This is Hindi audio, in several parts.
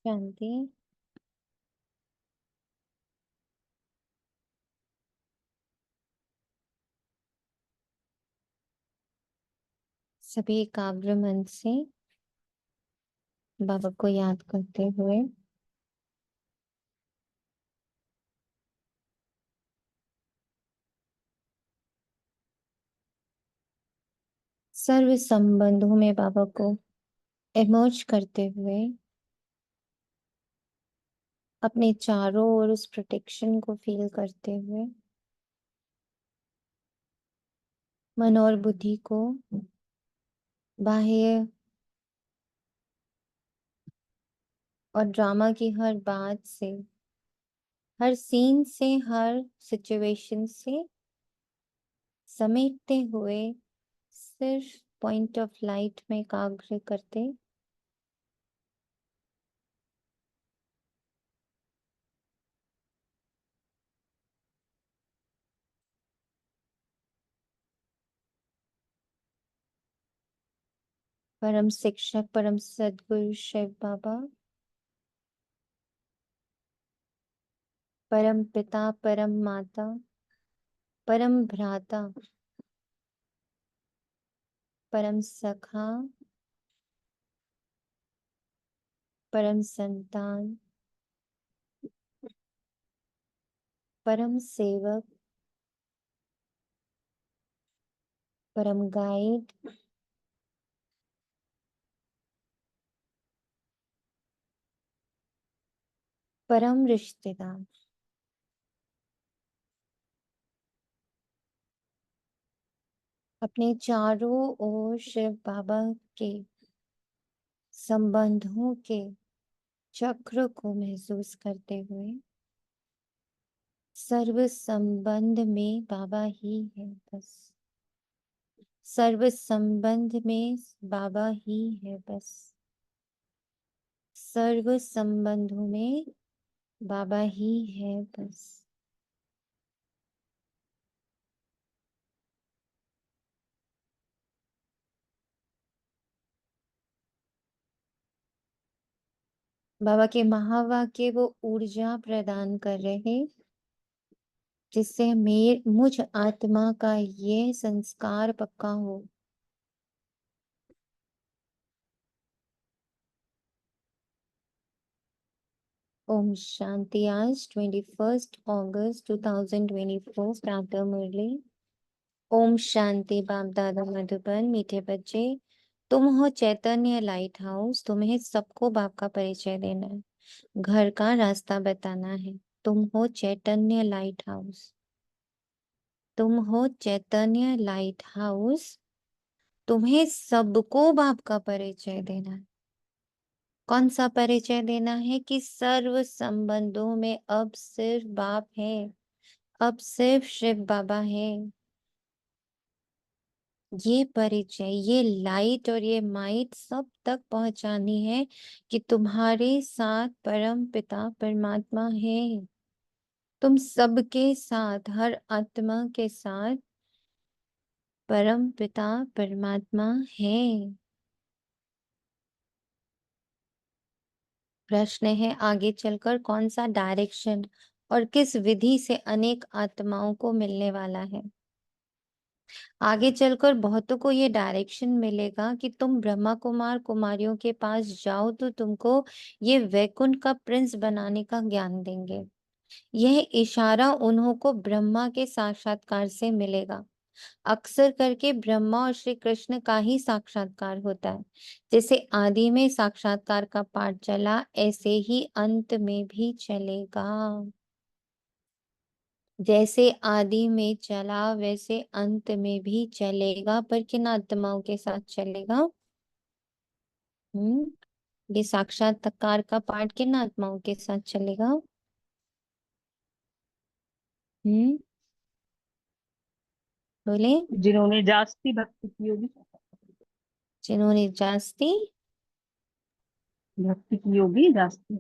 शांति। सभी एकाग्र मन से बाबा को याद करते हुए सर्व संबंधों में बाबा को इमर्ज करते हुए अपने चारों ओर उस प्रोटेक्शन को फील करते हुए मन और बुद्धि को बाह्य और ड्रामा की हर बात से, हर सीन से, हर सिचुएशन से समेटते हुए सिर्फ पॉइंट ऑफ लाइट में एकाग्र करते परम शिक्षक परम सद्गुरु शिव बाबा, परम पिता परम माता, परम भ्राता, परम सखा, परम संतान, परम सेवक, परम गाइड, परम रिश्तेदार, अपने चारों ओर शिव बाबा के संबंधों के चक्र को महसूस करते हुए सर्व संबंध में बाबा ही है, बस सर्व संबंध में बाबा ही है, बस सर्व संबंधों में बाबा ही है, बस। बाबा के महावाक्य वो ऊर्जा प्रदान कर रहे जिससे मुझ आत्मा का ये संस्कार पक्का हो। ओम शांति। आज 21 अगस्त 2024 प्रातः मुरली। ओम शांति। बाप दादा मधुबन। मीठे बच्चे, तुम हो चैतन्य लाइट हाउस। तुम्हें सबको बाप का परिचय देना है, घर का रास्ता बताना है। तुम हो चैतन्य लाइट हाउस, तुम हो चैतन्य लाइट हाउस। तुम्हें सबको बाप का परिचय देना है। कौन सा परिचय देना है? कि सर्व संबंधों में अब सिर्फ बाप है, अब सिर्फ शिव बाबा है। ये परिचय, ये लाइट और ये माइट सब तक पहुंचानी है कि तुम्हारे साथ परम पिता परमात्मा है। तुम सबके साथ, हर आत्मा के साथ परम पिता परमात्मा है। प्रश्न है, आगे चलकर कौन सा डायरेक्शन और किस विधि से अनेक आत्माओं को मिलने वाला है? आगे चलकर बहुतों को ये डायरेक्शन मिलेगा कि तुम ब्रह्मा कुमार कुमारियों के पास जाओ तो तुमको ये वैकुंठ का प्रिंस बनाने का ज्ञान देंगे। यह इशारा उन्हों को ब्रह्मा के साक्षात्कार से मिलेगा। अक्सर करके ब्रह्मा और श्री कृष्ण का ही साक्षात्कार होता है। जैसे आदि में साक्षात्कार का पाठ चला, ऐसे ही अंत में भी चलेगा। जैसे आदि में चला वैसे अंत में भी चलेगा, पर किन आत्माओं के साथ चलेगा? ये साक्षात्कार का पाठ किन आत्माओं के साथ चलेगा? हम्म बोले। जिन्होंने जास्ती भक्ति की होगी। जिन्होंने जास्ती भक्ति की होगी जास्ती।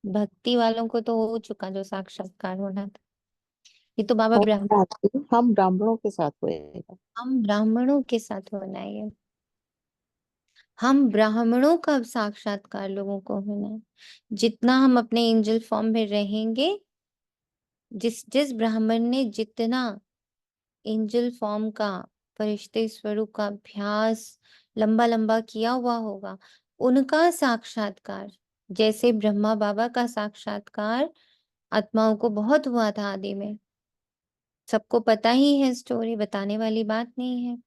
भक्ति वालों को तो हो चुका जो साक्षात्कार होना था। ये तो बाबा ओम ब्रह्म, शांति। हम ब्राह्मणों के साथ होएगा। हम ब्राह्मणों के साथ होना है ये। हम ब्राह्मणों का साक्षात्कार लोगों को होना है। जितना हम अपने एंजल फॉर्म में रहेंगे, जिस जिस ब्राह्मण ने जितना एंजल फॉर्म का, फरिश्ते स्वरूप का अभ्यास लंबा लंबा किया हुआ होगा, उनका साक्षात्कार, जैसे ब्रह्मा बाबा का साक्षात्कार आत्माओं को बहुत हुआ था आदि में। सबको पता ही है, स्टोरी बताने वाली बात नहीं है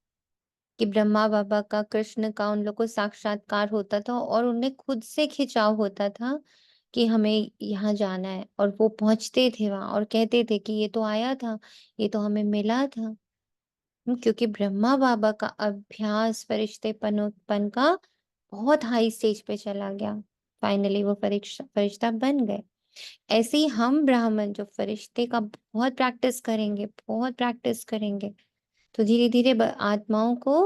कि ब्रह्मा बाबा का, कृष्ण का उन लोग को साक्षात्कार होता था और उन्हें खुद से खिंचाव होता था कि हमें यहाँ जाना है, और वो पहुंचते थे वहां और कहते थे कि ये तो आया था, ये तो हमें मिला था। क्योंकि ब्रह्मा बाबा का अभ्यास फरिश्तेपन का बहुत हाई स्टेज पे चला गया, फाइनली वो फरिश्ता बन गए। ऐसे ही हम ब्राह्मण जो फरिश्ते का बहुत प्रैक्टिस करेंगे, बहुत प्रैक्टिस करेंगे, तो धीरे धीरे आत्माओं को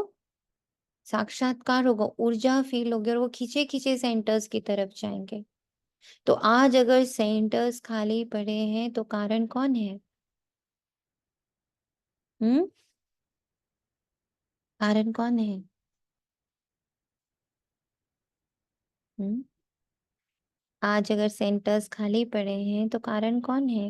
साक्षात्कार होगा, ऊर्जा फील होगी और वो खींचे खींचे सेंटर्स की तरफ जाएंगे। तो आज अगर सेंटर्स खाली पड़े हैं तो कारण कौन है? हम्म, कारण कौन है? हम्म, आज अगर सेंटर्स खाली पड़े हैं तो कारण कौन है?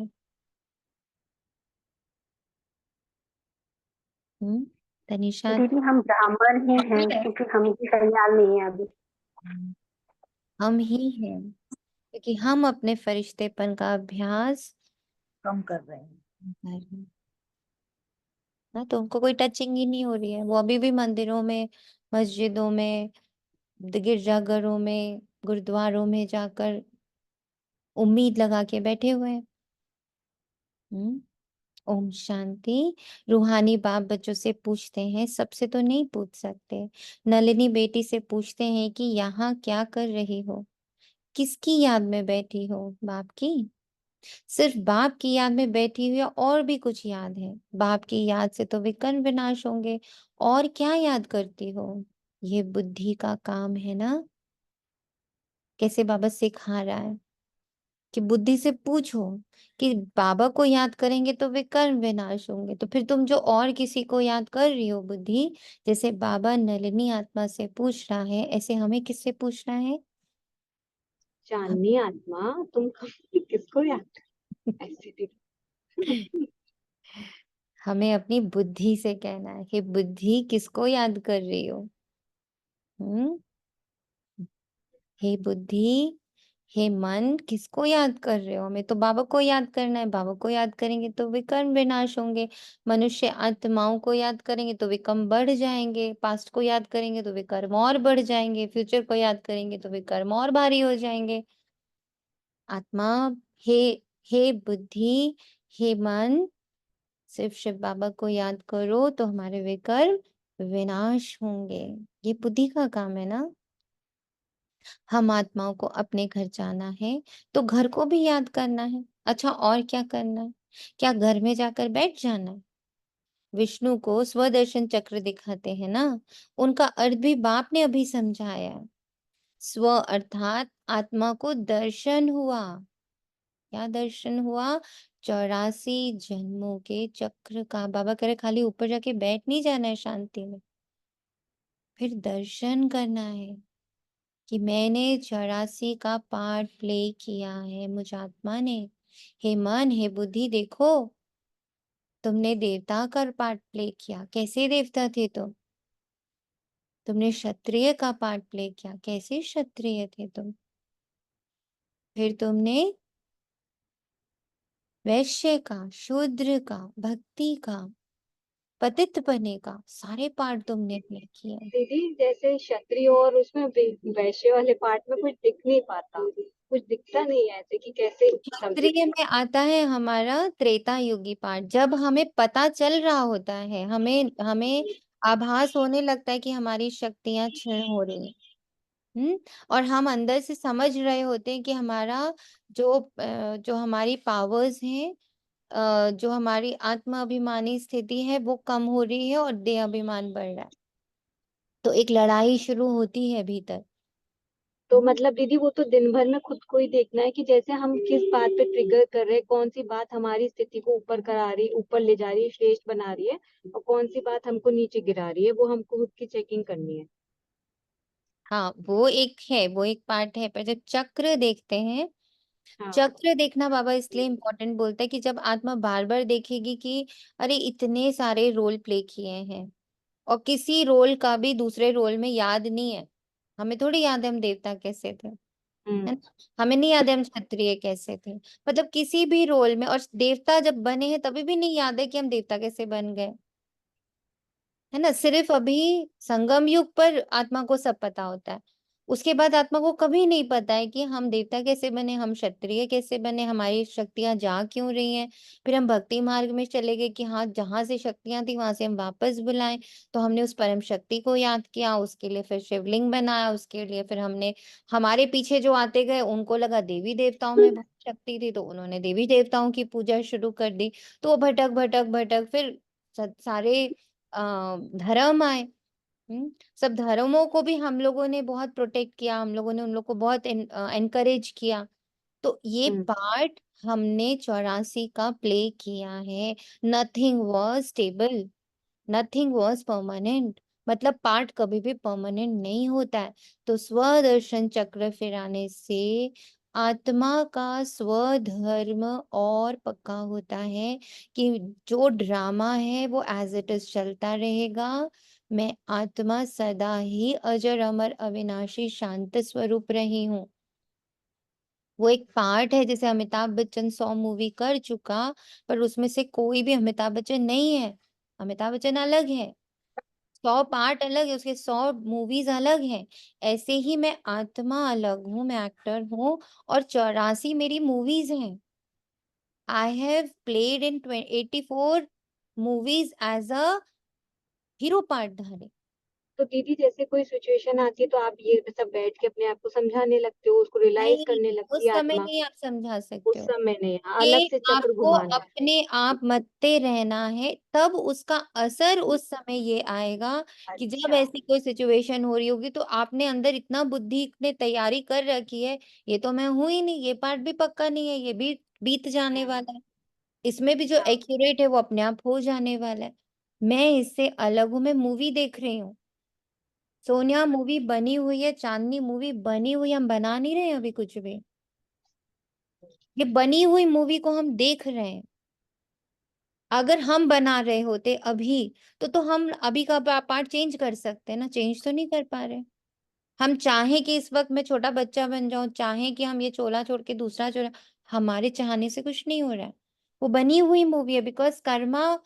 हम्म, तनिषा। दीदी हम ब्राह्मण ही हैं, क्योंकि हम भी तैयार नहीं है अभी। हम ही हैं, क्योंकि हम अपने फरिश्तेपन का अभ्यास कम कर रहे हैं। कर रहे हैं ना, तो उनको कोई टचिंग ही नहीं हो रही है। वो अभी भी मंदिरों में, मस्जिदों में, गिरजाघरों में, गुरुद्वारों में जाकर उम्मीद लगा के बैठे हुए हैं। हम्म, ओम शांति। रूहानी बाप बच्चों से पूछते हैं, सबसे तो नहीं पूछ सकते। नलिनी बेटी से पूछते हैं कि यहाँ क्या कर रही हो, किसकी याद में बैठी हो? बाप की। सिर्फ बाप की याद में बैठी हुई है, और भी कुछ याद है? बाप की याद से तो विकर्म विनाश होंगे, और क्या याद करती हो? ये बुद्धि का काम है ना। कैसे बाबा सिखा रहा है कि बुद्धि से पूछो कि बाबा को याद करेंगे तो वे कर्म विनाश होंगे, तो फिर तुम जो और किसी को याद कर रही हो बुद्धि, जैसे बाबा नलिनी आत्मा से पूछ रहा है, ऐसे हमें किससे पूछना है? हम चांदनी आत्मा, तुम किसको याद ऐसे दीदी? हमें अपनी बुद्धि से कहना है कि बुद्धि किसको याद कर रही हो? हम्म, हे बुद्धि, हे मन, किसको याद कर रहे हो? हमें तो बाबा को याद करना है। बाबा को याद करेंगे तो विकर्म विनाश होंगे। मनुष्य आत्माओं को याद करेंगे तो विकर्म बढ़ जाएंगे। पास्ट को याद करेंगे तो विकर्म और बढ़ जाएंगे। फ्यूचर को याद करेंगे तो विकर्म और भारी हो जाएंगे। आत्मा, हे हे बुद्धि, हे मन, सिर्फ शिव बाबा को याद करो तो हमारे विकर्म विनाश होंगे। ये बुद्धि का काम है ना। हम आत्माओं को अपने घर जाना है तो घर को भी याद करना है। अच्छा, और क्या करना है? क्या घर में जाकर बैठ जाना है? विष्णु को स्वदर्शन चक्र दिखाते हैं ना, उनका अर्थ भी बाप ने अभी समझाया है। स्व अर्थात आत्मा को दर्शन हुआ। क्या दर्शन हुआ? 84 जन्मों के चक्र का। बाबा करे खाली ऊपर जाके बैठ नहीं जाना है शांति में, फिर दर्शन करना है कि मैंने 84 का पार्ट प्ले किया है मुझ आत्मा ने। हे मन, हे बुद्धि, देखो तुमने देवता का पार्ट प्ले किया, कैसे देवता थे तुम? तुमने क्षत्रिय का पार्ट प्ले किया, कैसे क्षत्रिय थे तुम? फिर तुमने वैश्य का, शूद्र का, भक्ति का, पतित बने का, सारे पार्ट तुमने प्ले किया। दीदी जैसे क्षत्रिय और उसमें वैश्य वाले पार्ट में कुछ दिख नहीं पाता, कुछ दिखता नहीं है ऐसे कि कैसे समझे। क्षत्रिय में आता है हमारा त्रेता युगी पाठ, जब हमें पता चल रहा होता है, हमें हमें आभास होने लगता है कि हमारी शक्तियां क्षीण हो रही हैं। और हम अंदर से समझ रहे होते हैं कि हमारा जो हमारी पावर्स हैं, जो हमारी आत्म अभिमानी स्थिति है वो कम हो रही है और देह अभिमान बढ़ रहा है। तो एक लड़ाई शुरू होती है भीतर। तो हम्म, मतलब दीदी वो तो दिन भर में खुद को ही देखना है कि जैसे हम किस बात पे ट्रिगर कर रहे हैं, कौन सी बात हमारी स्थिति को ऊपर करा रही, ऊपर ले जा रही है, श्रेष्ठ बना रही है, और कौन सी बात हमको नीचे गिरा रही है, वो हमको खुद की चेकिंग करनी है। हाँ, वो एक है, वो एक पार्ट है, पर जब चक्र देखते हैं, हाँ। चक्र देखना बाबा इसलिए इम्पोर्टेंट बोलता है कि जब आत्मा बार बार देखेगी कि अरे इतने सारे रोल प्ले किए हैं और किसी रोल का भी दूसरे रोल में याद नहीं है। हमें थोड़ी याद है हम देवता कैसे थे, है हम्म। ना? हमें नहीं याद है हम क्षत्रिय कैसे थे। मतलब किसी भी रोल में, और देवता जब बने हैं तभी भी नहीं याद है कि हम देवता कैसे बन गए, है ना? सिर्फ अभी संगम युग पर आत्मा को सब पता होता है। उसके बाद आत्मा को कभी नहीं पता है कि हम देवता कैसे बने, हम क्षत्रिय कैसे बने, हमारी शक्तियां जा क्यों रही हैं। फिर हम भक्ति मार्ग में चले गए कि हाँ, जहां से शक्तियां थी वहां से हम वापस बुलाएं। तो हमने उस परम शक्ति को याद किया, उसके लिए फिर शिवलिंग बनाया, उसके लिए फिर हमने, हमारे पीछे जो आते गए उनको लगा देवी देवताओं में बहुत शक्ति थी, तो उन्होंने देवी देवताओं की पूजा शुरू कर दी। तो वो भटक भटक भटक फिर सारे धर्म आए। सब धर्मों को भी हम लोगों ने बहुत प्रोटेक्ट किया, हम लोगों ने उन लोग को बहुत एनकरेज किया। तो ये हम्म। पार्ट हमने 84 का प्ले किया है। Nothing was stable, nothing was permanent. मतलब पार्ट कभी भी परमानेंट नहीं होता है। तो स्वदर्शन चक्र फिराने से आत्मा का स्वधर्म और पक्का होता है कि जो ड्रामा है वो एज इट इज चलता रहेगा। मैं आत्मा सदा ही अजर अमर अविनाशी शांत स्वरूप रही हूँ। वो एक पार्ट है, जैसे अमिताभ बच्चन 100 मूवी कर चुका, पर उसमें से कोई भी अमिताभ बच्चन नहीं है। अमिताभ बच्चन अलग है, 100 पार्ट अलग है, उसके 100 मूवीज अलग हैं। ऐसे ही मैं आत्मा अलग हूँ, मैं एक्टर हूँ, और 84 मेरी मूवीज हैं। I have played in 84 movies as a hero पार्टधारी। तो दीदी जैसे कोई सिचुएशन आती है तो आप ये सब बैठ के अपने आप को समझाने लगते हो, उसको रियलाइज करने नहीं, लगती उस है समय आत्मा? नहीं आप समझा उस सकते हो। समय नहीं, हाँ, अलग ये से चक्र आपको घुमाना है। अपने आप मत्ते रहना है, तब उसका असर उस समय ये आएगा कि जब अच्छा। ऐसी कोई सिचुएशन हो रही होगी तो आपने अंदर इतना बुद्धि, इतने तैयारी कर रखी है, ये तो मैं हूं ही नहीं, ये पार्ट भी पक्का नहीं है, ये भी बीत जाने हम्म। वाला है, इसमें भी जो हाँ। एक्यूरेट है वो अपने आप हो जाने वाला है। मैं इससे अलग हूं, मैं मूवी देख रही हूँ। सोनिया मूवी बनी हुई है, चांदनी मूवी बनी हुई है, हम बना नहीं रहे हैं अभी कुछ भी। ये बनी हुई मूवी को हम देख रहे हैं। अगर हम बना रहे होते अभी, तो हम अभी का पार्ट चेंज कर सकते हैं ना, चेंज तो नहीं कर पा रहे। हम चाहें कि इस वक्त मैं छोटा बच्चा बन जाऊं, चाहें कि हम ये चोला छोड़ के दूसरा चोला, हमारे चाहने से कुछ नहीं हो रहा है। वो बनी हुई मूवी है, बिकॉज कर्मा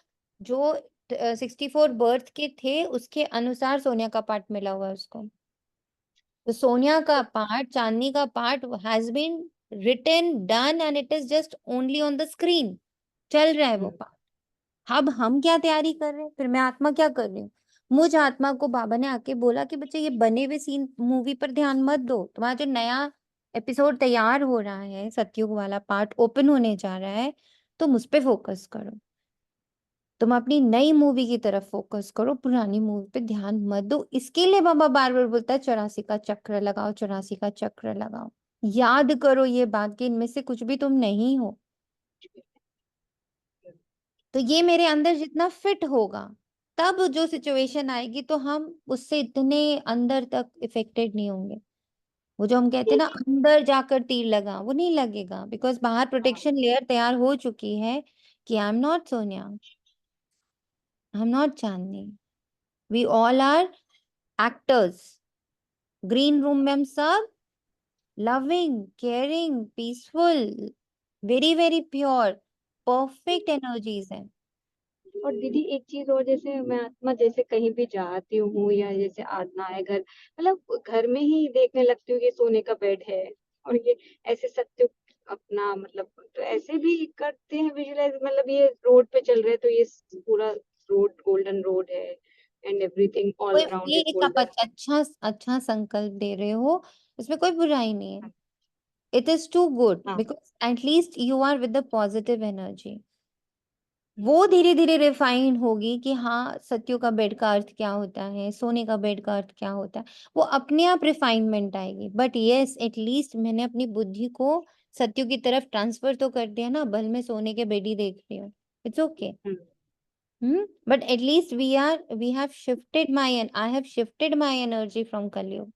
जो 64 बर्थ के थे उसके अनुसार सोनिया का पार्ट मिला हुआ है उसको। तो सोनिया का पार्ट, चांदनी का part has been written, done, and it is just only on the screen, चल रहा है वो। हम्म। अब हम क्या तैयारी कर रहे हैं, फिर मैं आत्मा क्या कर रही हूँ? मुझ आत्मा को बाबा ने आके बोला कि बच्चे ये बने हुए सीन मूवी पर ध्यान मत दो, तुम्हारा जो नया एपिसोड तैयार हो रहा है, सतयुग वाला पार्ट ओपन होने जा रहा है, तुम उस पे फोकस करो। तुम अपनी नई मूवी की तरफ फोकस करो, पुरानी मूवी पे ध्यान मत दो। इसके लिए बाबा बार बार बोलता है 84 का चक्र लगाओ, 84 का चक्र लगाओ। याद करो ये बात कि इनमें से कुछ भी तुम नहीं हो। तो ये मेरे अंदर जितना फिट होगा, तब जो सिचुएशन आएगी तो हम उससे इतने अंदर तक इफेक्टेड नहीं होंगे। वो जो हम कहते हैं ना, एक। अंदर जाकर तीर लगा, वो नहीं लगेगा, बिकॉज बाहर हाँ। प्रोटेक्शन लेयर तैयार हो चुकी है कि I am not Sonia, I am not Chandni, we all are actors. Green room में हम सब loving, caring, peaceful, very very pure, perfect energies हैं। और दीदी एक चीज और, जैसे मैं आत्मा जैसे कहीं भी जाती हूँ या जैसे आत्मा है घर, मतलब घर में ही देखने लगती हूँ कि सोने का बेड है और ये ऐसे सत्य अपना, मतलब तो ऐसे भी करते हैं विजुअलाइज, मतलब ये रोड पे चल रहे हैं तो ये पूरा रोड गोल्डन रोड है एंड एवरीथिंग ऑल कोई, अराउंड ये इज एक आप गोल्डन। अच्छा अच्छा संकल्प दे रहे हो, इसमें कोई बुराई नहीं है। इट इज टू गुड हाँ। Because at least you are with the positive energy. वो धीरे धीरे रिफाइन होगी कि हाँ, सत्यों का बेड का अर्थ क्या होता है, सोने का बेड का अर्थ क्या होता है। वो अपने आप रिफाइनमेंट आएगी। बट यस, एटलीस्ट मैंने अपनी बुद्धि को सत्यों की तरफ ट्रांसफर तो कर दिया ना, भले मैं सोने के बेड ही देख रही हूँ, it's okay. Hmm. But at least we have shifted my, and I have shifted my energy from Kali Yuga.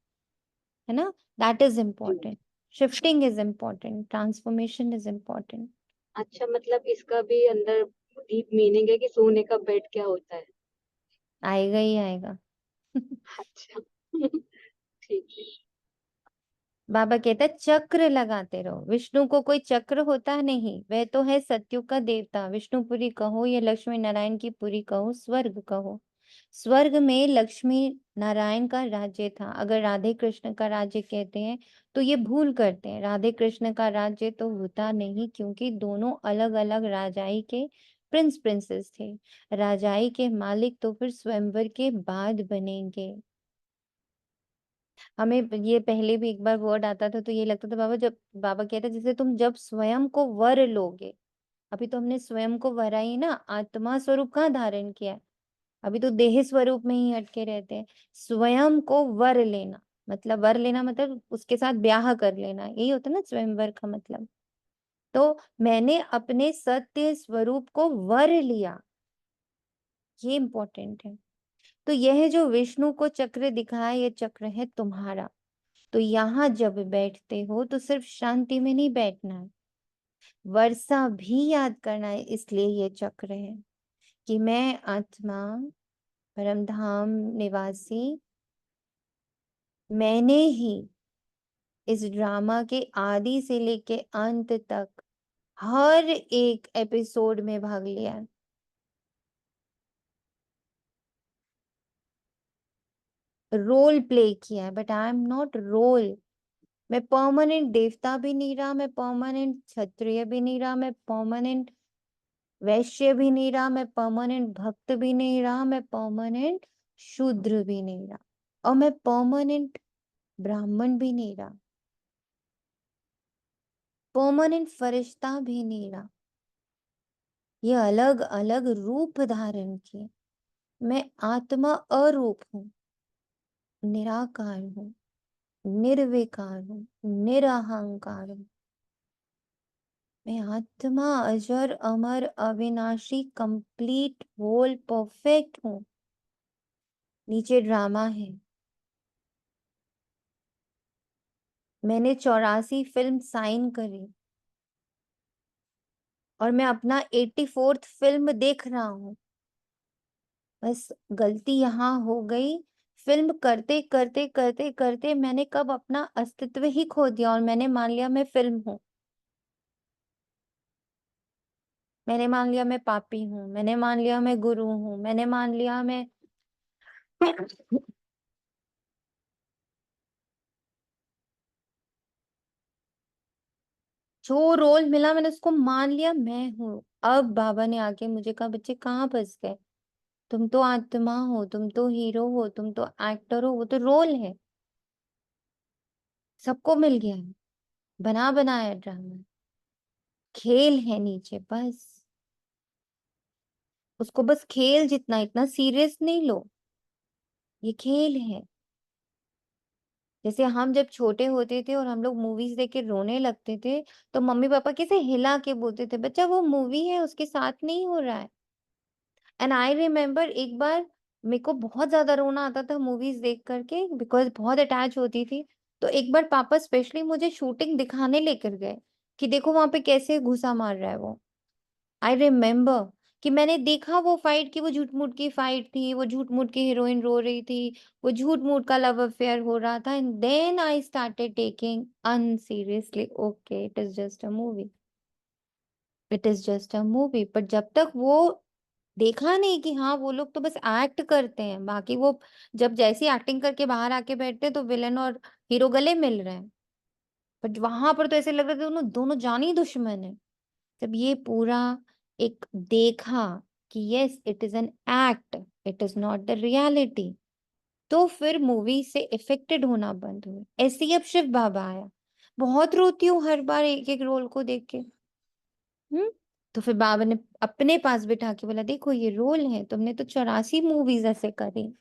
है ना, दैट इज जी। Important. Shifting is important, transformation is important. अच्छा, मतलब इसका भी अंदर डीप मीनिंग है कि सोने का बेड क्या होता है? आएगा ही आएगा। अच्छा। ठीक है। बाबा कहता है चक्र लगाते रहो। विष्णु को कोई चक्र होता नहीं, वह तो है सत्युग का देवता। विष्णुपुरी कहो या लक्ष्मी नारायण की पुरी कहो, स्वर्ग कहो। स्वर्ग में लक्ष्मी नारायण का राज्य था। अगर राधे कृष्ण का राज्य कहते हैं तो ये भूल करते हैं। राधे कृष्ण का राज्य तो होता नहीं, क्योंकि दोनों अलग अलग राजाई के प्रिंस प्रिंसेस थे। राजाई के मालिक तो फिर स्वयंवर के बाद बनेंगे। हमें ये पहले भी एक बार वर्ड आता था तो ये लगता था बाबा, जब बाबा कहते जैसे तुम जब स्वयं को वर लोगे। अभी तो हमने स्वयं को वरा ही ना, आत्मा स्वरूप कहाँ धारण किया है। अभी तो देह स्वरूप में ही अटके रहते हैं। स्वयं को वर लेना मतलब, वर लेना मतलब उसके साथ ब्याह कर लेना, यही होता है ना स्वयंवर का मतलब। तो मैंने अपने सत्य स्वरूप को वर लिया, ये इंपॉर्टेंट है। तो यह जो विष्णु को चक्र दिखाया, ये चक्र है तुम्हारा। तो यहाँ जब बैठते हो तो सिर्फ शांति में नहीं बैठना है, वर्षा भी याद करना है। इसलिए ये चक्र है कि मैं आत्मा परमधाम निवासी, मैंने ही इस ड्रामा के आदि से लेके अंत तक हर एक एपिसोड में भाग लिया है। रोल प्ले किया है, but I am not role. मैं परमानेंट देवता भी नहीं रहा, मैं परमानेंट क्षत्रिय भी नहीं रहा, मैं परमानेंट वैश्य भी नहीं रहा, मैं परमानेंट भक्त भी नहीं रहा, मैं परमानेंट शूद्र भी नहीं रहा, और मैं परमानेंट ब्राह्मण भी नहीं रहा, परमानेंट फरिश्ता भी नहीं रहा। ये अलग अलग रूप धारण किए। मैं आत्मा अरूप हूँ, निराकार हूँ, निर्विकार हूँ, निरहंकार हूँ। मैं आत्मा अजर अमर अविनाशी कंप्लीट होल परफेक्ट हूँ। नीचे ड्रामा है। मैंने 84 फिल्म साइन करी और मैं अपना 84th फिल्म देख रहा हूँ। बस गलती यहाँ हो गई, फिल्म करते करते करते करते मैंने कब अपना अस्तित्व ही खो दिया और मैंने मान लिया मैं फिल्म हूँ। मैंने मान लिया मैं पापी हूँ, मैंने मान लिया मैं गुरु हूँ, मैंने मान लिया मैं जो रोल मिला मैंने उसको मान लिया मैं हूँ। अब बाबा ने आके मुझे कहा, बच्चे कहाँ फंस गए, तुम तो आत्मा हो, तुम तो हीरो हो, तुम तो एक्टर हो, वो तो रोल है। सबको मिल गया है, बना बनाया ड्रामा, खेल है नीचे बस। उसको बस खेल जितना, इतना सीरियस नहीं लो, ये खेल है। जैसे हम जब छोटे होते थे और हम लोग मूवीज देख के रोने लगते थे, तो मम्मी पापा कैसे हिला के बोलते थे, बच्चा वो मूवी है, उसके साथ नहीं हो रहा है। एंड आई रिमेम्बर एक बार मेरे को बहुत ज्यादा रोना आता था मूवीज देख करके, बिकॉज बहुत अटैच होती थी। तो एक बार पापा स्पेशली मुझे शूटिंग दिखाने लेकर गए कि देखो वहां पे कैसे घुसा मार रहा है वो। आई रिमेम्बर कि मैंने देखा वो फाइट, की वो झूठ मूठ की फाइट थी, वो झूठ मूठ की हीरोइन रो रही थी, वो झूठ मूठ का लव अफेयर हो रहा था। And then I started taking unseriously, okay it is just a movie, it is just a movie. But जब तक वो देखा नहीं कि हाँ वो लोग तो बस एक्ट करते हैं, बाकी वो जब जैसी एक्टिंग करके बाहर आके बैठते तो विलन और हीरो गले मिल रहे हैं। बट वहां पर तो ऐसे लग रहा था दोनों दोनों जानी दुश्मन है। जब ये पूरा एक देखा कि yes it is an act, it is not the reality, तो फिर मूवी से इफेक्टेड होना बंद हुए। ऐसे ही अब शिव बाबा आया, बहुत रोती हूँ हर बार एक एक रोल को देख के। हम्म। तो फिर बाबा ने अपने पास बिठा के बोला, देखो ये रोल है, तुमने तो 84 मूवीज ऐसे करी।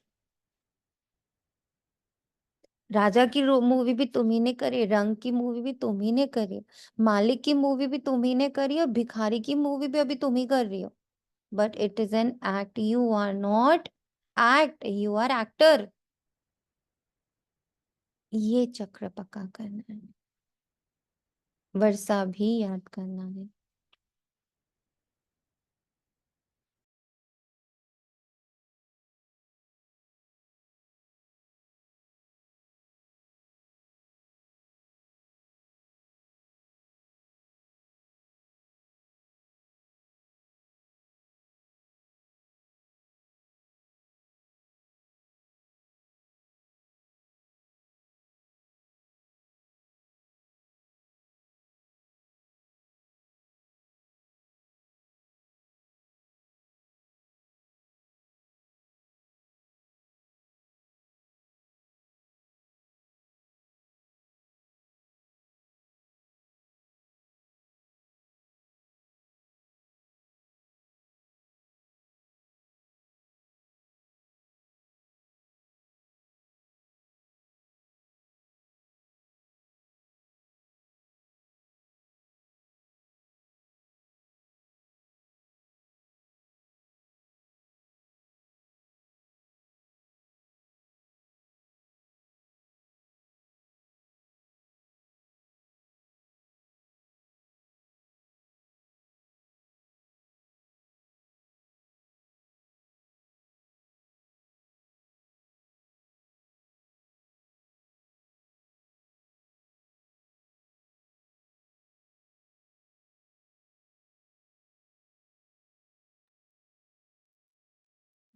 राजा की मूवी भी तुम्ही ने करी, रंग की मूवी भी तुम्ही ने करी, मालिक की मूवी भी तुम्ही ने करी, और भिखारी की मूवी भी अभी तुम ही कर रही हो। But it is an act, you are not act, you are actor. ये चक्र पक्का करना है। वर्षा भी याद करना है।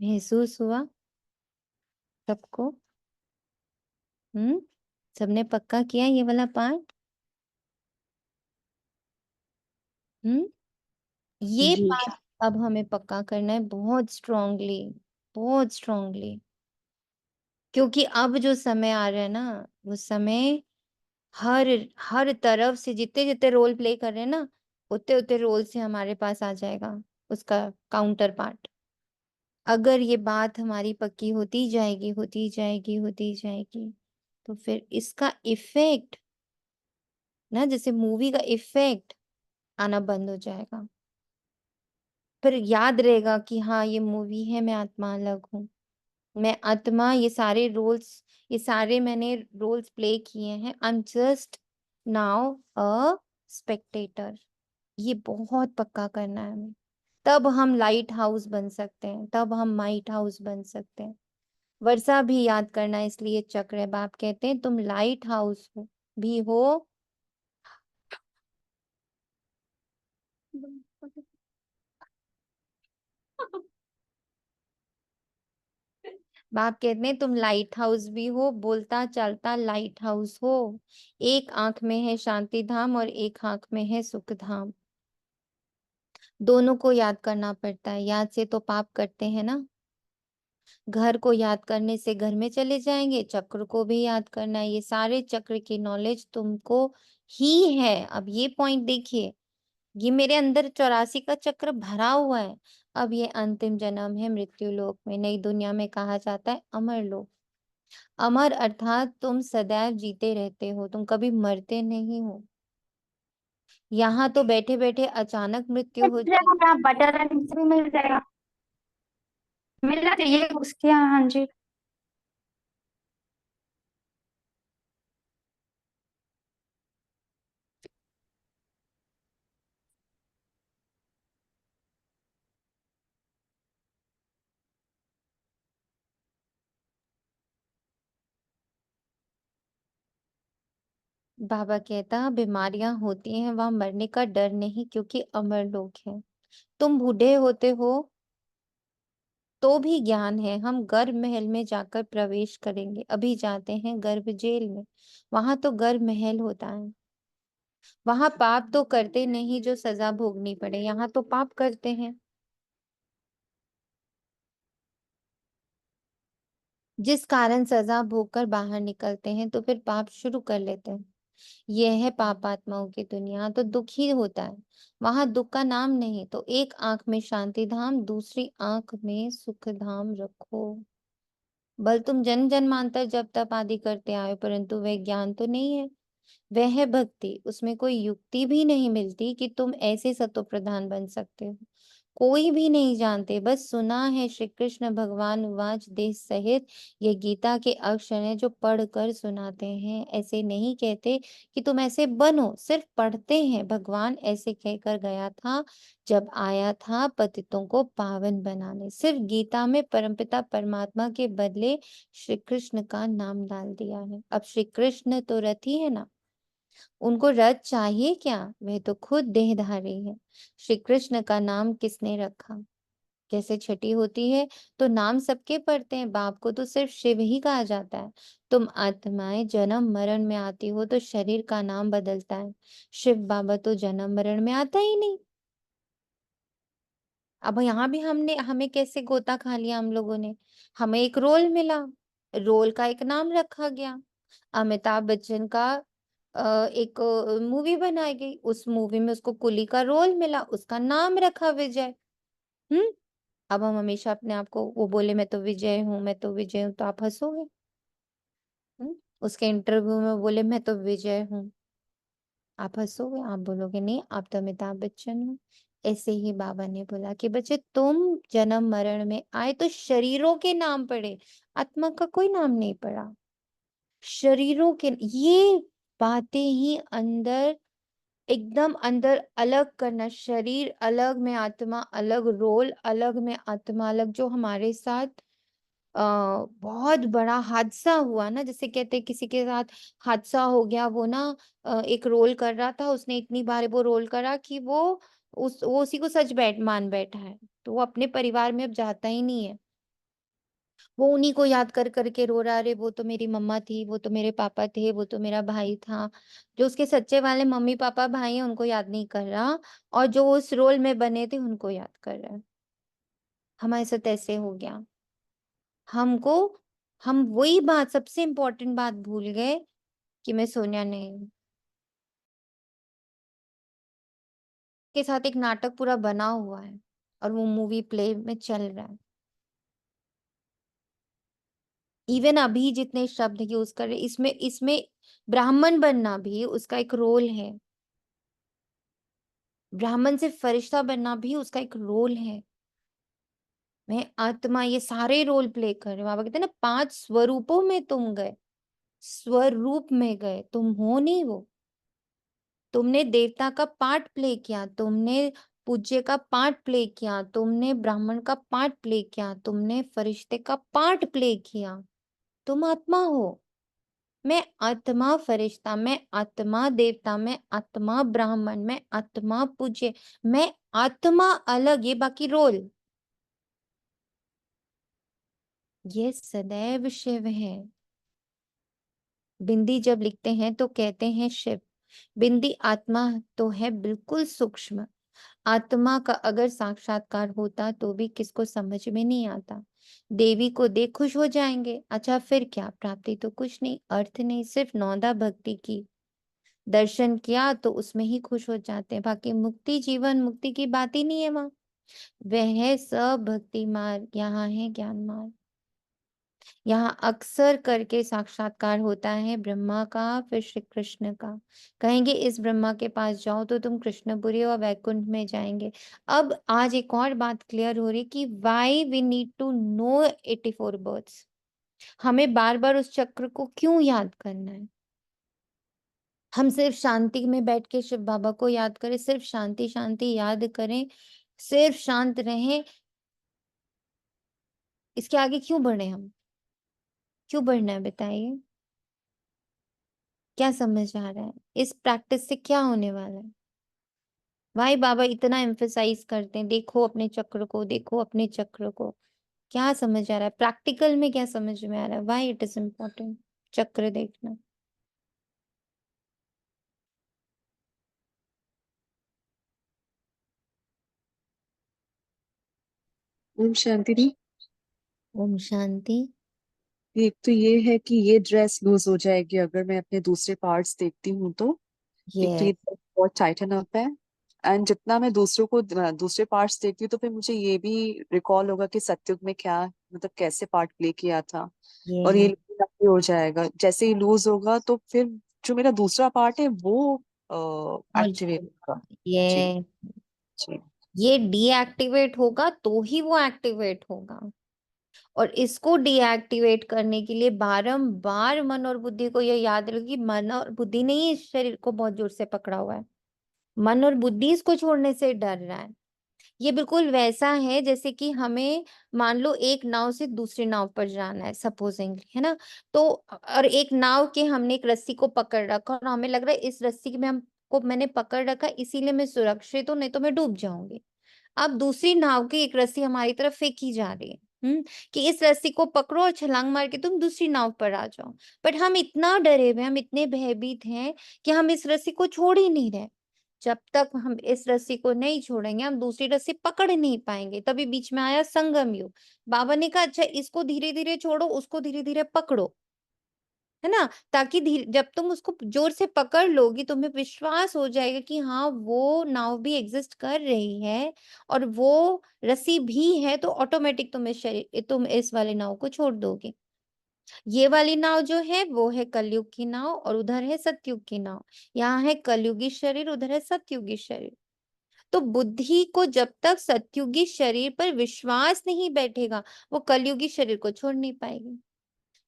महसूस हुआ सबको? सबने पक्का किया ये वाला पार्ट? ये जी पार्ट अब हमें पक्का करना है बहुत स्ट्रांगली, बहुत स्ट्रांगली। क्योंकि अब जो समय आ रहा है ना, वो समय हर हर तरफ से जितने-जितने रोल प्ले कर रहे हैं ना, उतने-उतने रोल से हमारे पास आ जाएगा उसका काउंटर पार्ट। अगर ये बात हमारी पक्की होती जाएगी, होती जाएगी, होती जाएगी, तो फिर इसका इफ़ेक्ट ना, जैसे मूवी का इफ़ेक्ट आना बंद हो जाएगा। फिर याद रहेगा कि हाँ, ये मूवी है, मैं आत्मा अलग हूँ। मैं आत्मा, ये सारे मैंने रोल्स प्ले किए हैं। I am just now a Spectator. ये बहुत पक्का करना है हमें। तब हम लाइट हाउस बन सकते हैं, तब हम माइट हाउस बन सकते हैं। वर्षा भी याद करना है, इसलिए चक्र है। बाप कहते हैं तुम लाइट हाउस हो भी हो। बाप कहते हैं तुम लाइट हाउस भी हो, बोलता चालता लाइट हाउस हो। एक आंख में है शांति धाम और एक आंख में है सुख धाम। दोनों को याद करना पड़ता है। याद से तो पाप करते हैं ना। घर को याद करने से घर में चले जाएंगे, चक्र को भी याद करना है। ये सारे चक्र की नॉलेज तुमको ही है। अब ये पॉइंट देखिए, ये मेरे अंदर 84 का चक्र भरा हुआ है। अब ये अंतिम जन्म है मृत्यु लोक में, नई दुनिया में कहा जाता है अमर लोक। अमर अर्थात तुम सदैव जीते रहते हो, तुम कभी मरते नहीं हो। यहाँ तो बैठे-बैठे अचानक मृत्यु हो जाए। जाएगा, बटर से भी मिल जाएगा, मिलना चाहिए उसके यहाँ। हाँ जी। बाबा कहता बीमारियां होती हैं, वहां मरने का डर नहीं, क्योंकि अमर लोग हैं। तुम बूढ़े होते हो तो भी ज्ञान है। हम गर्भ महल में जाकर प्रवेश करेंगे। अभी जाते हैं गर्भ जेल में, वहां तो गर्भ महल होता है। वहां पाप तो करते नहीं जो सजा भोगनी पड़े, यहाँ तो पाप करते हैं जिस कारण सजा भोगकर बाहर निकलते हैं, तो फिर पाप शुरू कर लेते हैं। यह है पाप आत्माओं की दुनिया। तो दुख ही होता है, वहां दुख का नाम नहीं। तो एक आंख में शांति धाम, दूसरी आंख में सुख धाम रखो। बल तुम जन्म जन्मांतर जब तप आदि करते आए हो, परंतु वह ज्ञान तो नहीं है, वह है भक्ति। उसमें कोई युक्ति भी नहीं मिलती कि तुम ऐसे सतो प्रधान बन सकते हो। कोई भी नहीं जानते, बस सुना है। श्री कृष्ण भगवान वाच देह सहित, ये गीता के अक्षर हैं जो पढ़कर सुनाते हैं। ऐसे नहीं कहते कि तुम ऐसे बनो, सिर्फ पढ़ते हैं। भगवान ऐसे कहकर गया था जब आया था पतितों को पावन बनाने। सिर्फ गीता में परमपिता परमात्मा के बदले श्री कृष्ण का नाम डाल दिया है। अब श्री कृष्ण तो रथी है ना, उनको रथ चाहिए क्या? वे तो खुद देहधारी है। श्री कृष्ण का नाम किसने रखा? जैसे छठी होती है तो नाम सबके पड़ते हैं, बाप को तो सिर्फ शिव ही कहा जाता है। तुम आत्माएं जन्म मरण में आती हो तो शरीर का नाम बदलता है, शिव बाबा तो जन्म मरण में आता ही नहीं। अब यहाँ भी हमें कैसे गोता खा लिया हम लोगों ने। हमें एक रोल मिला, रोल का एक नाम रखा गया। अमिताभ बच्चन का एक मूवी बनाई गई, उस मूवी में उसको कुली का रोल मिला, उसका नाम रखा विजय। हम्म। अब हम हमेशा अपने आप को, वो बोले मैं तो विजय हूँ, मैं तो विजय हूँ, तो आप हंसोगे। उसके इंटरव्यू में बोले मैं तो विजय हूँ, आप हंसोगे, आप बोलोगे नहीं आप तो अमिताभ बच्चन हो। ऐसे ही बाबा ने बोला कि बच्चे तुम जन्म मरण में आए तो शरीरों के नाम पड़े, आत्मा का कोई नाम नहीं पड़ा। शरीरों के, ये बातें ही अंदर, एकदम अंदर अलग करना, शरीर अलग में आत्मा अलग, रोल अलग में आत्मा अलग। जो हमारे साथ बहुत बड़ा हादसा हुआ ना, जैसे कहते हैं किसी के साथ हादसा हो गया, वो ना एक रोल कर रहा था, उसने इतनी बार वो रोल करा कि वो उसी को सच मान बैठा है, तो वो अपने परिवार में अब जाता ही नहीं है। वो उन्हीं को याद कर करके रो रहा, अरे वो तो मेरी मम्मा थी, वो तो मेरे पापा थे, वो तो मेरा भाई था। जो उसके सच्चे वाले मम्मी पापा भाई हैं उनको याद नहीं कर रहा, और जो उस रोल में बने थे उनको याद कर रहा है। हमारे साथ ऐसे हो गया। हमको, हम वही बात, सबसे इम्पोर्टेंट बात भूल गए कि मैं सोनिया नहीं हूँ। के साथ एक नाटक पूरा बना हुआ है और वो मूवी प्ले में चल रहा है। इवन अभी जितने शब्द यूज कर रहे, इसमें इसमें ब्राह्मण बनना भी उसका एक रोल है, ब्राह्मण से फरिश्ता बनना भी उसका एक रोल है। मैं आत्मा, ये सारे रोल प्ले कर रहे हो। बाबा कहते हैं ना, 5 स्वरूपों में तुम गए, स्वरूप में गए, तुम हो नहीं वो। तुमने देवता का पार्ट प्ले किया, तुमने पूज्य का पार्ट प्ले किया, तुमने ब्राह्मण का पार्ट प्ले किया, तुमने फरिश्ते का पार्ट प्ले किया। तुम आत्मा हो। मैं आत्मा फरिश्ता, मैं आत्मा देवता, मैं आत्मा ब्राह्मण, मैं आत्मा पूज्य, मैं आत्मा अलग, ये बाकी रोल। ये सदैव शिव है। बिंदी जब लिखते हैं तो कहते हैं शिव। बिंदी आत्मा तो है बिल्कुल सूक्ष्म। आत्मा का अगर साक्षात्कार होता तो भी किसको समझ में नहीं आता। देवी को देख खुश हो जाएंगे, अच्छा फिर क्या प्राप्ति? तो कुछ नहीं, अर्थ नहीं, सिर्फ नौदा भक्ति की, दर्शन किया तो उसमें ही खुश हो जाते हैं। बाकी मुक्ति, जीवन मुक्ति की बात ही नहीं है वहां। वह है सब भक्ति मार्ग, यहाँ है ज्ञान मार्ग। यहाँ अक्सर करके साक्षात्कार होता है ब्रह्मा का, फिर श्री कृष्ण का। कहेंगे इस ब्रह्मा के पास जाओ तो तुम कृष्णपुरी और वैकुंठ में जाएंगे। अब आज एक और बात क्लियर हो रही कि why we need to know 84 births. हमें बार बार उस चक्र को क्यों याद करना है? हम सिर्फ शांति में बैठ के शिव बाबा को याद करें, सिर्फ शांति शांति याद करें, सिर्फ शांत रहें। इसके आगे क्यों बढ़े हम? क्यों बढ़ना है बताइए? क्या समझ आ रहा है? इस प्रैक्टिस से क्या होने वाला है? भाई बाबा इतना एम्फेसाइज करते हैं, देखो अपने चक्र को, देखो अपने चक्र को। क्या समझ आ रहा है प्रैक्टिकल में? क्या समझ में आ रहा है? वाई इट इज इम्पोर्टेंट चक्र देखना? ओम शांति दी। ओम शांति। एक तो ये है कि ये ड्रेस लूज हो जाएगी अगर मैं अपने दूसरे पार्ट्स देखती हूँ तो। एक तो ये ये dress बहुत टाइटन अप है, एंड जितना मैं दूसरों को दूसरे पार्ट्स देखती हूँ तो फिर मुझे ये भी रिकॉल होगा कि सत्युग में क्या, मतलब कैसे पार्ट प्ले किया था। और ये ये लूज हो जाएगा, जैसे ही लूज होगा तो फिर जो मेरा दूसरा पार्ट है वो और एक्टिवेट होगा। जी। ये जी। ये डीएक्टिवेट होगा तो ही वो एक्टिवेट होगा। और इसको डीएक्टिवेट करने के लिए बारंबार मन और बुद्धि को ये याद रखो कि मन और बुद्धि ने ही इस शरीर को बहुत जोर से पकड़ा हुआ है। मन और बुद्धि इसको छोड़ने से डर रहा है। ये बिल्कुल वैसा है जैसे कि हमें मान लो एक नाव से दूसरी नाव पर जाना है, सपोजिंगली, है ना। तो और एक नाव के हमने एक रस्सी को पकड़ रखा और हमें लग रहा है इस रस्सी में हमको मैंने पकड़ रखा इसीलिए मैं सुरक्षित हूँ, नहीं तो मैं डूब जाऊंगी। अब दूसरी नाव की एक रस्सी हमारी तरफ फेंकी जा रही है, कि इस रस्सी को पकड़ो और छलांग मार के तुम दूसरी नाव पर आ जाओ। बट हम इतना डरे हुए, हम इतने भयभीत हैं कि हम इस रस्सी को छोड़ ही नहीं रहे। जब तक हम इस रस्सी को नहीं छोड़ेंगे हम दूसरी रस्सी पकड़ नहीं पाएंगे। तभी बीच में आया संगम युग। बाबा ने कहा अच्छा इसको धीरे धीरे छोड़ो, उसको धीरे धीरे पकड़ो, है ना। ताकि जब तुम उसको जोर से पकड़ लोगी तुम्हें विश्वास हो जाएगा कि हाँ वो नाव भी एग्जिस्ट कर रही है और वो रस्सी भी है, तो ऑटोमेटिक तुम इस वाले नाव को छोड़ दोगे। ये वाली नाव जो है वो है कलयुग की नाव और उधर है सतयुग की नाव। यहाँ है कलयुगी शरीर, उधर है सतयुगी शरीर। तो बुद्धि को जब तक सतयुगी शरीर पर विश्वास नहीं बैठेगा वो कलयुगी शरीर को छोड़ नहीं पाएगी।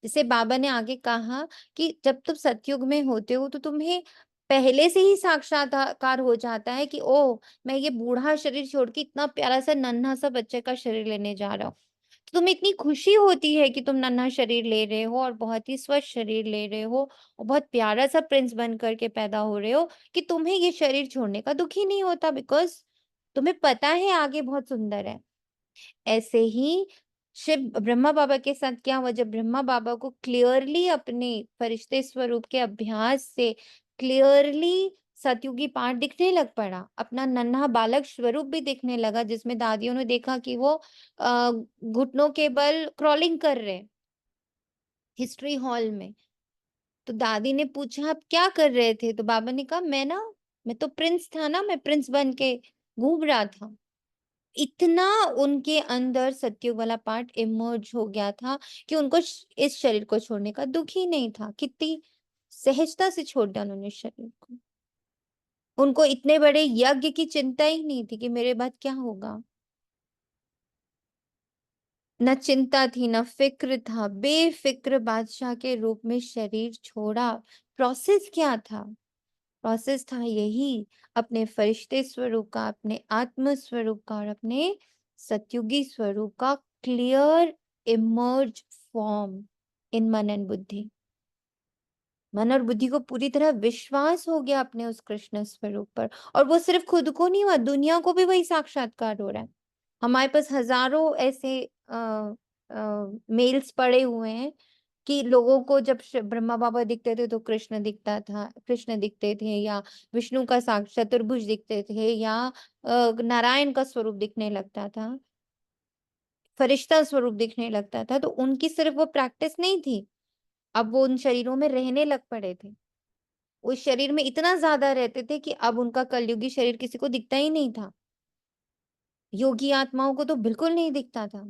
जैसे बाबा ने आगे कहा कि जब तुम सतयुग में होते हो तो तुम्हें पहले से ही साक्षात्कार हो जाता है कि ओ मैं ये बूढ़ा शरीर छोड़ के इतना प्यारा सा नन्हा सा बच्चे का शरीर लेने जा रहा हूँ। तो तुम्हें इतनी खुशी होती है कि तुम नन्हा शरीर ले रहे हो और बहुत ही स्वच्छ शरीर ले रहे हो और बहुत प्यारा सा प्रिंस बन करके पैदा हो रहे हो कि तुम्हें ये शरीर छोड़ने का दुख ही नहीं होता, बिकॉज तुम्हें पता है आगे बहुत सुंदर है। ऐसे ही शिव ब्रह्मा बाबा के साथ क्या हुआ, जब ब्रह्मा बाबा को क्लियरली अपने फरिश्ते स्वरूप के अभ्यास से क्लियरली सतयुगी पाठ दिखने लग पड़ा, अपना नन्हा बालक स्वरूप भी दिखने लगा, जिसमें दादियों ने देखा कि वो घुटनों के बल क्रॉलिंग कर रहे हिस्ट्री हॉल में। तो दादी ने पूछा आप क्या कर रहे थे, तो बाबा ने कहा मैं तो प्रिंस था ना, मैं प्रिंस बन के घूम रहा था। इतना उनके अंदर सत्युग वाला पार्ट इमर्ज हो गया था कि उनको इस शरीर को छोड़ने का दुख ही नहीं था। कितनी सहजता से छोड़ दिया उन्होंने शरीर को। उनको इतने बड़े यज्ञ की चिंता ही नहीं थी कि मेरे बाद क्या होगा। न चिंता थी न फिक्र था, बेफिक्र बादशाह के रूप में शरीर छोड़ा। प्रोसेस क्या था? प्रोसेस था यही, अपने फरिश्ते स्वरूप का, अपने आत्म स्वरूप का और अपने सतयुगी स्वरूप का क्लियर इमर्ज फॉर्म इन मन एंड बुद्धि। मन और बुद्धि को पूरी तरह विश्वास हो गया अपने उस कृष्ण स्वरूप पर। और वो सिर्फ खुद को नहीं हुआ, दुनिया को भी वही साक्षात्कार हो रहा है। हमारे पास हजारों ऐसे मेल्स पड़े हुए हैं कि लोगों को जब ब्रह्मा बाबा दिखते थे तो कृष्ण दिखता था, कृष्ण दिखते थे, या विष्णु का साक्षात चतुर्भुज दिखते थे, या नारायण का स्वरूप दिखने लगता था, फरिश्ता स्वरूप दिखने लगता था। तो उनकी सिर्फ वो प्रैक्टिस नहीं थी, अब वो उन शरीरों में रहने लग पड़े थे। उस शरीर में इतना ज्यादा रहते थे कि अब उनका कलयुगी शरीर किसी को दिखता ही नहीं था। योगी आत्माओं को तो बिल्कुल नहीं दिखता था।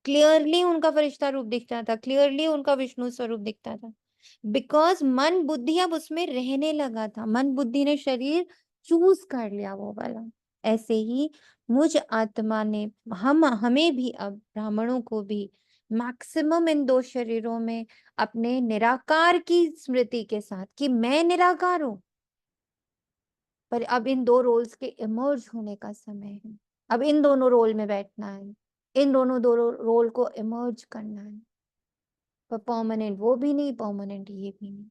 क्लियरली उनका फरिश्ता रूप दिखता था, क्लियरली उनका विष्णु स्वरूप दिखता था। बिकॉज मन बुद्धि अब उसमें रहने लगा था, मन बुद्धि ने शरीर चूज कर लिया वो वाला। ऐसे ही मुझ आत्मा ने हमें भी, अब ब्राह्मणों को भी मैक्सिमम इन दो शरीरों में अपने निराकार की स्मृति के साथ कि मैं निराकार हूं, पर अब इन दो रोल्स के इमर्ज होने का समय है। अब इन दोनों रोल में बैठना है, इन दोनों रोल को इमर्ज करना है। पर परमानेंट वो भी नहीं, परमानेंट ये भी नहीं।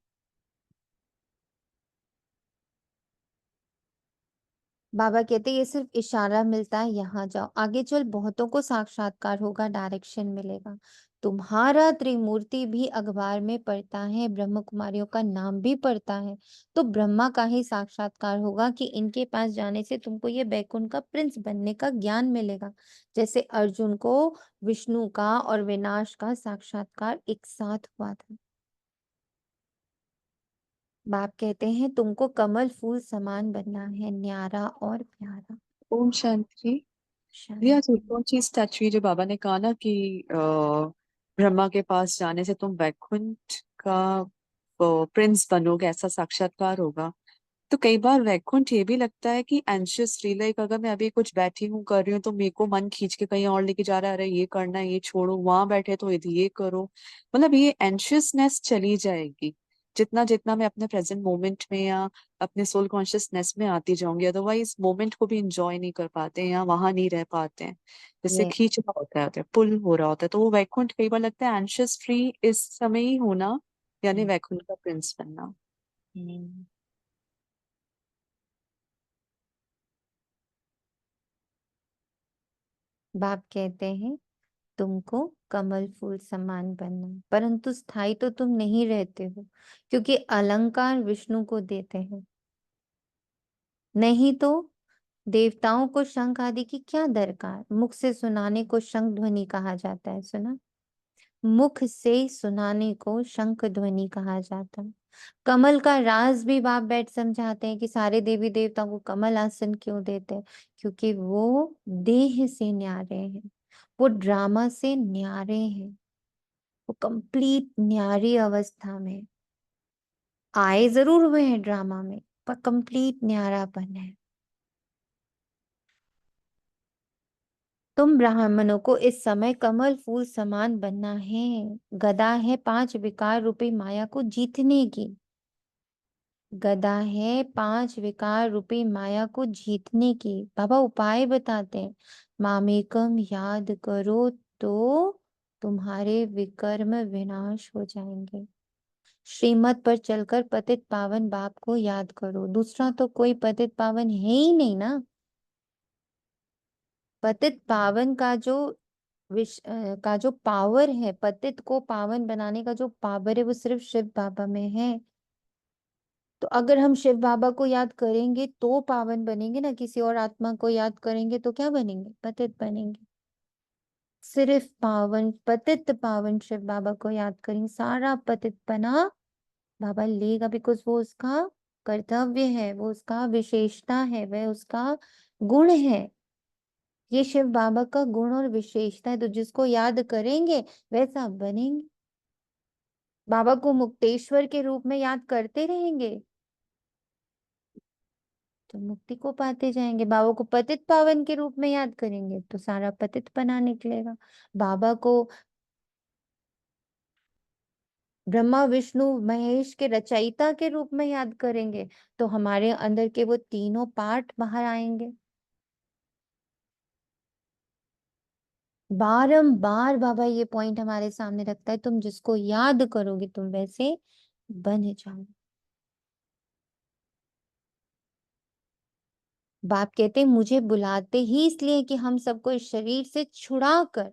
बाबा कहते ये सिर्फ इशारा मिलता है, यहाँ जाओ, आगे चल बहुतों को साक्षात्कार होगा, डायरेक्शन मिलेगा। तुम्हारा त्रिमूर्ति भी अखबार में पढ़ता है, ब्रह्म कुमारियों का नाम भी पढ़ता है, तो ब्रह्मा का ही साक्षात्कार होगा कि इनके पास जाने से तुमको ये बैकुंठ का प्रिंस बनने का ज्ञान मिलेगा। जैसे अर्जुन को विष्णु का और विनाश का साक्षात्कार एक साथ हुआ था। बाप कहते हैं तुमको कमल फूल समान बनना है, न्यारा और प्यारा। ओम शांति। रिया, शांति। कौन चीज टच हुई जो बाबा ने कहा ना कि ब्रह्मा के पास जाने से तुम वैकुंठ का प्रिंस बनोगे, ऐसा साक्षात्कार होगा। तो कई बार वैकुंठ ये भी लगता है कि एंशियस फील, लाइक अगर मैं अभी कुछ बैठी हूँ कर रही हूँ तो मेरे को मन खींच के कहीं और लेके जा रहा है, अरे ये करना है ये छोड़ो, वहां बैठे तो ये करो, मतलब ये एंशियसनेस चली जाएगी जितना जितना मैं अपने प्रेजेंट मोमेंट में या अपने सोल कॉन्शियसनेस में आती जाऊंगी। अदरवाइज मोमेंट को भी इंजॉय नहीं कर पाते हैं या वहां नहीं रह पाते हैं, जैसे ये खींच रहा होता है पुल हो रहा होता है। तो वो वैकुंठ कई बार लगता है एंशियस फ्री इस समय ही होना, यानी वैकुंठ का प्रिंस बनना। हम्म, बाप कहते हैं तुमको कमल फूल समान बनना है, परंतु स्थायी तो तुम नहीं रहते हो, क्योंकि अलंकार विष्णु को देते हैं। नहीं तो देवताओं को शंख आदि की क्या दरकार, मुख से सुनाने को शंख ध्वनि कहा जाता है। सुना, मुख से सुनाने को शंख ध्वनि कहा जाता है। कमल का राज भी बाप बैठ समझाते हैं कि सारे देवी देवताओं को कमल आसन क्यों देते हैं, क्योंकि वो देह से न्यारे हैं, वो ड्रामा से न्यारे हैं, वो कंप्लीट न्यारी अवस्था में आए जरूर हुए हैं ड्रामा में, पर कंप्लीट न्यारापन है। तुम ब्राह्मणों को इस समय कमल फूल समान बनना है। गदा है 5 विकार रूपी माया को जीतने की, गदा है 5 विकार रूपी माया को जीतने की। बाबा उपाय बताते हैं, मामेकम याद करो तो तुम्हारे विकर्म विनाश हो जाएंगे। श्रीमत पर चलकर पतित पावन बाप को याद करो, दूसरा तो कोई पतित पावन है ही नहीं ना। पतित पावन का जो का जो पावर है, पतित को पावन बनाने का जो पावर है, वो सिर्फ शिव बाबा में है। तो अगर हम शिव बाबा को याद करेंगे तो पावन बनेंगे ना, किसी और आत्मा को याद करेंगे तो क्या बनेंगे, पतित बनेंगे। सिर्फ पावन पतित पावन शिव बाबा को याद करेंगे, सारा पतित पना बाबा लेगा, बिकॉज वो उसका कर्तव्य है, वो उसका विशेषता है, वह उसका गुण है। ये शिव बाबा का गुण और विशेषता है, तो जिसको याद करेंगे वैसा बनेंगे। बाबा को मुक्तेश्वर के रूप में याद करते रहेंगे तो मुक्ति को पाते जाएंगे। बाबा को पतित पावन के रूप में याद करेंगे तो सारा पतित पना निकलेगा। बाबा को ब्रह्मा विष्णु महेश के रचयिता के रूप में याद करेंगे तो हमारे अंदर के वो तीनों पार्ट बाहर आएंगे। बारंबार बाबा ये पॉइंट हमारे सामने रखता है, तुम जिसको याद करोगे तुम वैसे बन जाओगे। बाप कहते हैं मुझे बुलाते ही इसलिए कि हम सबको इस शरीर से छुड़ा कर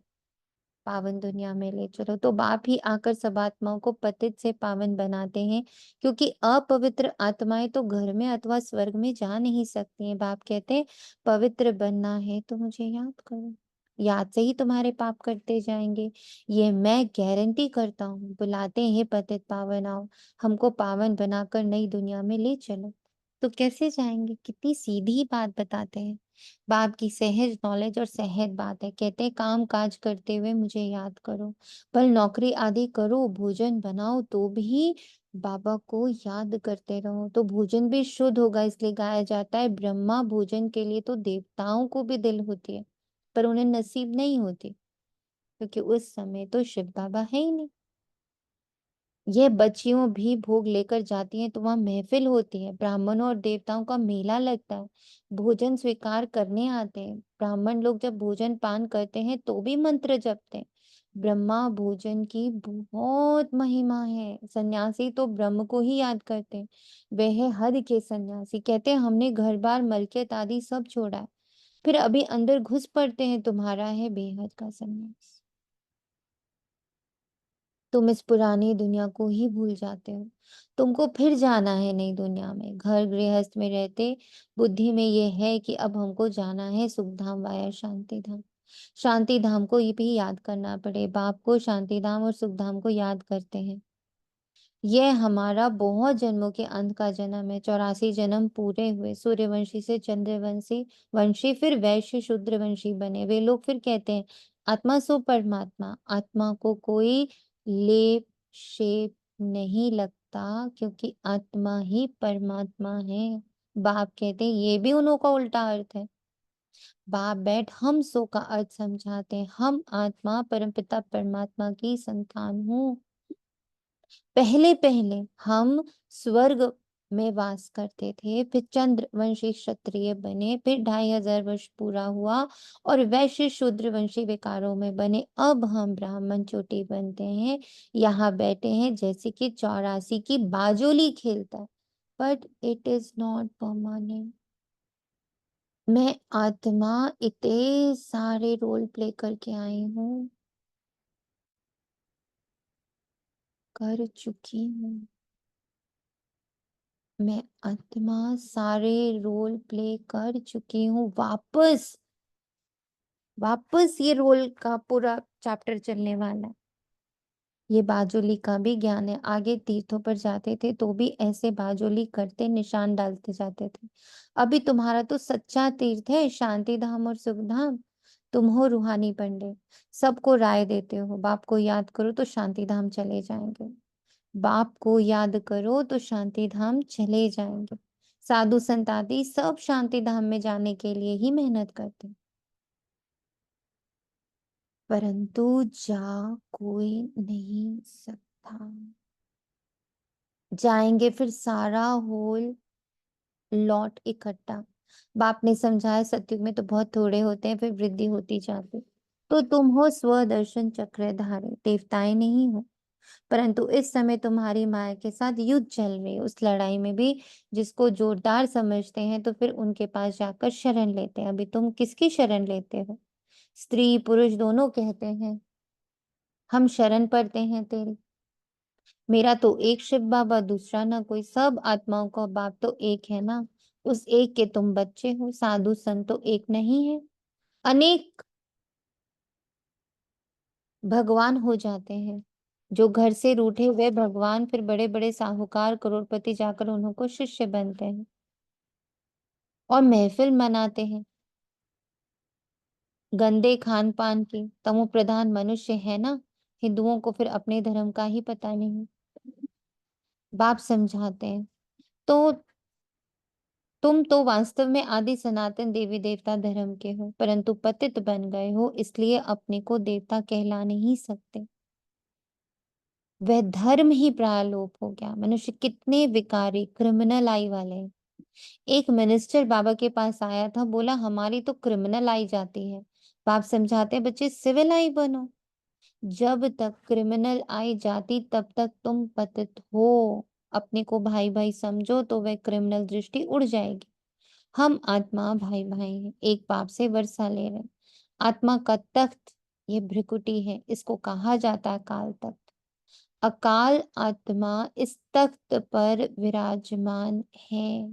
पावन दुनिया में ले चलो। तो बाप ही आकर सब आत्माओं को पतित से पावन बनाते हैं, क्योंकि अपवित्र आत्माएं तो घर में अथवा स्वर्ग में जा नहीं सकती हैं। बाप कहते हैं पवित्र बनना है तो मुझे याद करो, याद से ही तुम्हारे पाप करते जाएंगे। ये मैं गारंटी करता हूँ। बुलाते हैं पतित पावन आओ, हमको पावन बनाकर नई दुनिया में ले चलो। तो कैसे जाएंगे, कितनी सीधी बात बताते हैं। बाप की सहज नॉलेज और सहज बात है। कहते हैं काम काज करते हुए मुझे याद करो, पर नौकरी आदि करो, भोजन बनाओ तो भी बाबा को याद करते रहो, तो भोजन भी शुद्ध होगा। इसलिए गाया जाता है ब्रह्मा भोजन के लिए तो देवताओं को भी दिल होती है, पर उन्हें नसीब नहीं होती, क्योंकि उस समय तो शिव बाबा है ही नहीं। ये बच्चियों भी भोग लेकर जाती हैं तो वहां महफिल होती है, ब्राह्मणों और देवताओं का मेला लगता है, भोजन स्वीकार करने आते हैं। ब्राह्मण लोग जब भोजन पान करते हैं तो भी मंत्र जपते हैं। ब्रह्मा भोजन की बहुत महिमा है। सन्यासी तो ब्रह्म को ही याद करते हैं, वह हद के सन्यासी। कहते हैं हमने घर बार मलकियत आदि सब छोड़ा है, फिर अभी अंदर घुस पड़ते हैं, तुम्हारा है बेहद का सन्यास। तुम इस पुरानी दुनिया को ही भूल जाते हो, तुमको फिर जाना है नई दुनिया में। घर गृहस्थ में रहते बुद्धि में ये है कि अब हमको जाना है सुख धाम वाया शांति धाम। शांति धाम को ये भी याद करना पड़े। बाप को शांति धाम और सुख धाम को याद करते हैं। यह हमारा बहुत जन्मों के अंत का जन्म है। 84 जन्म पूरे हुए, सूर्यवंशी से चंद्रवंशी वंशी, फिर वैश्य शूद्रवंशी बने। वे लोग फिर कहते हैं आत्मा सो परमात्मा। आत्मा को कोई लेप शेप नहीं लगता, क्योंकि आत्मा ही परमात्मा है। बाप कहते हैं ये भी उन्हों का उल्टा अर्थ है। बाप बैठ हम सो का अर्थ समझाते हैं। हम आत्मा परमपिता परमात्मा की संतान हूँ। पहले पहले हम स्वर्ग में वास करते थे, फिर चंद्रवंशी क्षत्रिय बने, फिर 2500 वर्ष पूरा हुआ और वैश्य शूद्र वंशी विकारों में बने। अब हम ब्राह्मण चोटी बनते हैं, यहाँ बैठे हैं जैसे कि 84 की बाजोली खेलता है। But it is not permanent. मैं आत्मा इतने सारे रोल प्ले करके आई हूँ, कर चुकी हूँ। मैं आत्मा सारे रोल प्ले कर चुकी हूँ। वापस वापस ये रोल का पूरा चैप्टर चलने वाला है। ये बाजोली का भी ज्ञान है। आगे तीर्थों पर जाते थे तो भी ऐसे बाजोली करते, निशान डालते जाते थे। अभी तुम्हारा तो सच्चा तीर्थ है शांति धाम और सुख धाम। तुम हो रूहानी पंडित, सबको राय देते हो। बाप को याद करो तो शांति धाम चले जाएंगे। बाप को याद करो तो शांति धाम चले जाएंगे। साधु संत आदि सब शांति धाम में जाने के लिए ही मेहनत करते हैं, परंतु जा कोई नहीं सकता। जाएंगे फिर सारा होल लौट इकट्ठा। बाप ने समझाया सतयुग में तो बहुत थोड़े होते हैं, फिर वृद्धि होती जाती। तो तुम हो स्वदर्शन चक्रधारी, देवताएं नहीं हो। परंतु इस समय तुम्हारी माया के साथ युद्ध चल रही है। उस लड़ाई में भी जिसको जोरदार समझते हैं तो फिर उनके पास जाकर शरण लेते हैं। अभी तुम किसकी शरण लेते हो? स्त्री पुरुष दोनों कहते हैं हम शरण पड़ते हैं तेरी। मेरा तो एक शिव बाबा, दूसरा ना कोई। सब आत्माओं का बाप तो एक है ना। उस एक के तुम बच्चे हो। साधु संत तो एक नहीं है, अनेक भगवान हो जाते हैं। जो घर से रूठे हुए भगवान फिर बड़े बड़े साहूकार करोड़पति जाकर उन्हों को शिष्य बनते हैं और महफिल मनाते हैं। गंदे खान पान की तमो प्रधान मनुष्य है ना। हिंदुओं को फिर अपने धर्म का ही पता नहीं। बाप समझाते हैं तो तुम तो वास्तव में आदि सनातन देवी देवता धर्म के हो, परंतु पतित बन गए हो, इसलिए अपने को देवता कहला नहीं सकते। वह धर्म ही प्रालोप हो गया। मनुष्य कितने विकारी क्रिमिनल आई वाले हैं। एक मिनिस्टर बाबा के पास आया था, बोला हमारी तो क्रिमिनल आई जाती है। बाप समझाते हैं बच्चे सिविल आई बनो। जब तक क्रिमिनल आई जाती तब तक तुम पतित हो। अपने को भाई भाई समझो तो वह क्रिमिनल दृष्टि उड़ जाएगी। हम आत्मा भाई भाई हैं, एक बाप से वर्षा ले रहे हैं। आत्मा का तख्त ये भ्रिकुटी है, इसको कहा जाता है काल तख्त। अकाल आत्मा इस तख्त पर विराजमान है।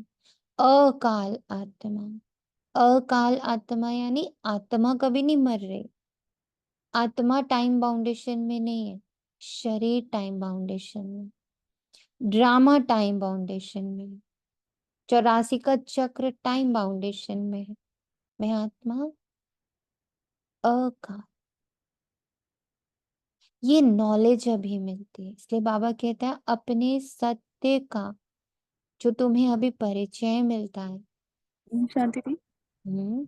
अकाल आत्मा, अकाल आत्मा यानी आत्मा कभी नहीं मर रही। आत्मा टाइम बाउंडेशन में नहीं है, शरीर टाइम बाउंडेशन में, ड्रामा टाइम बाउंडेशन में है, 84 का चक्र टाइम बाउंडेशन में है। मैं आत्मा अकाल। ये नॉलेज अभी मिलती है, इसलिए बाबा कहता है अपने सत्य का जो तुम्हें अभी परिचय मिलता है। शांति थी। हम्म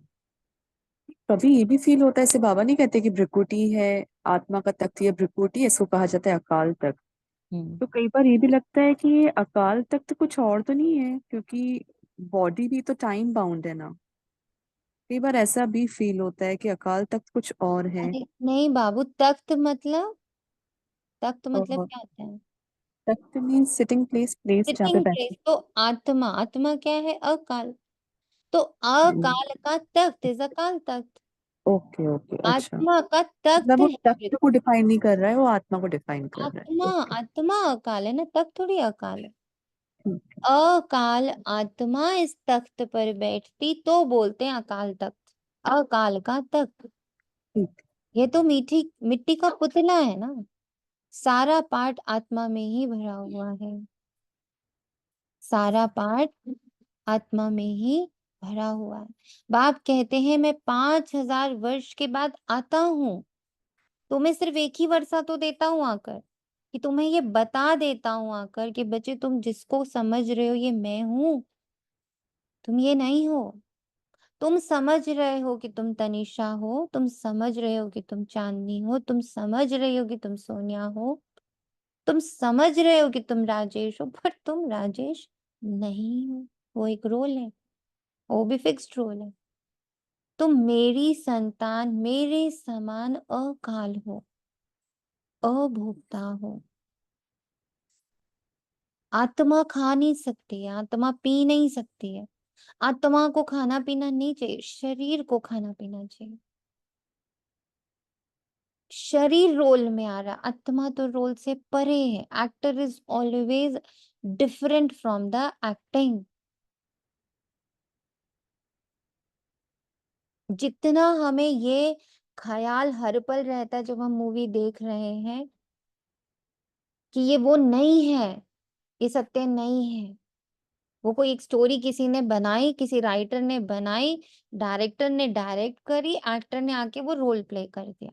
कभी ये भी फील होता है, ऐसे बाबा नहीं कहते कि भ्रिकुटी है आत्मा का तख्त, ये भ्रिकुटी है, इसको कहा जाता है अकाल तख्त। हम्म तो कई बार ये भी लगता है कि ये अकाल तख्त कुछ और तो नहीं है, क्योंकि बॉडी भी तो टाइम बाउंड है ना। कई बार ऐसा भी फील होता है कि अकाल तख्त कुछ और है। अरे नहीं बाबू, तख्त मतलब क्या होता है? तख्त मीन्स सिटिंग प्लेस, प्लेस जहाँ पे सिटिंग प्लेस। बैठे। तो आत्मा, आत्मा क्या है? अकाल। तो अकाल का तख्त is Akal Takht. Okay okay, अच्छा। आत्मा का तख्त मतलब वो है। तख्त को डिफाइन नहीं कर रहा है, वो आत्मा को डिफाइन कर रहा आत्मा, है। ओके। आत्मा अकाल है ना, तख्त थोड़ी अकाल है। ठीक अकाल आत्मा इस तख्त पर बैठती तो बोलते हैं अकाल तख्त, अकाल का तख्त। ठीक। ये तो मीठी मिट्टी का पुतला है ना। सारा पाठ आत्मा में ही भरा हुआ है। सारा पाठ आत्मा में ही भरा हुआ है। बाप कहते हैं मैं 5000 वर्ष के बाद आता हूँ। तुम्हें सिर्फ एक ही वर्षा तो देता हूँ आकर, कि तुम्हें ये बता देता हूँ आकर कि बच्चे तुम जिसको समझ रहे हो ये मैं हूँ। तुम ये नहीं हो। तुम समझ रहे हो कि तुम तनिषा हो, तुम समझ रहे हो कि तुम चांदनी हो, तुम समझ रहे हो कि तुम सोनिया हो, तुम समझ रहे हो कि तुम राजेश हो, पर तुम राजेश नहीं हो। वो एक रोल है, वो भी फिक्स्ड रोल है। तुम मेरी संतान, मेरे समान अकाल हो, अभोक्ता हो। आत्मा खा नहीं सकती है, आत्मा पी नहीं सकती है। आत्मा को खाना पीना नहीं चाहिए, शरीर को खाना पीना चाहिए। शरीर रोल में आ रहा, आत्मा तो रोल से परे है। Actor is always different from the acting. जितना हमें ये ख्याल हर पल रहता है जब हम मूवी देख रहे हैं कि ये वो नहीं है, ये सत्य नहीं है, वो कोई एक स्टोरी किसी ने बनाई, किसी राइटर ने बनाई, डायरेक्टर ने डायरेक्ट करी, एक्टर ने आके वो रोल प्ले कर दिया।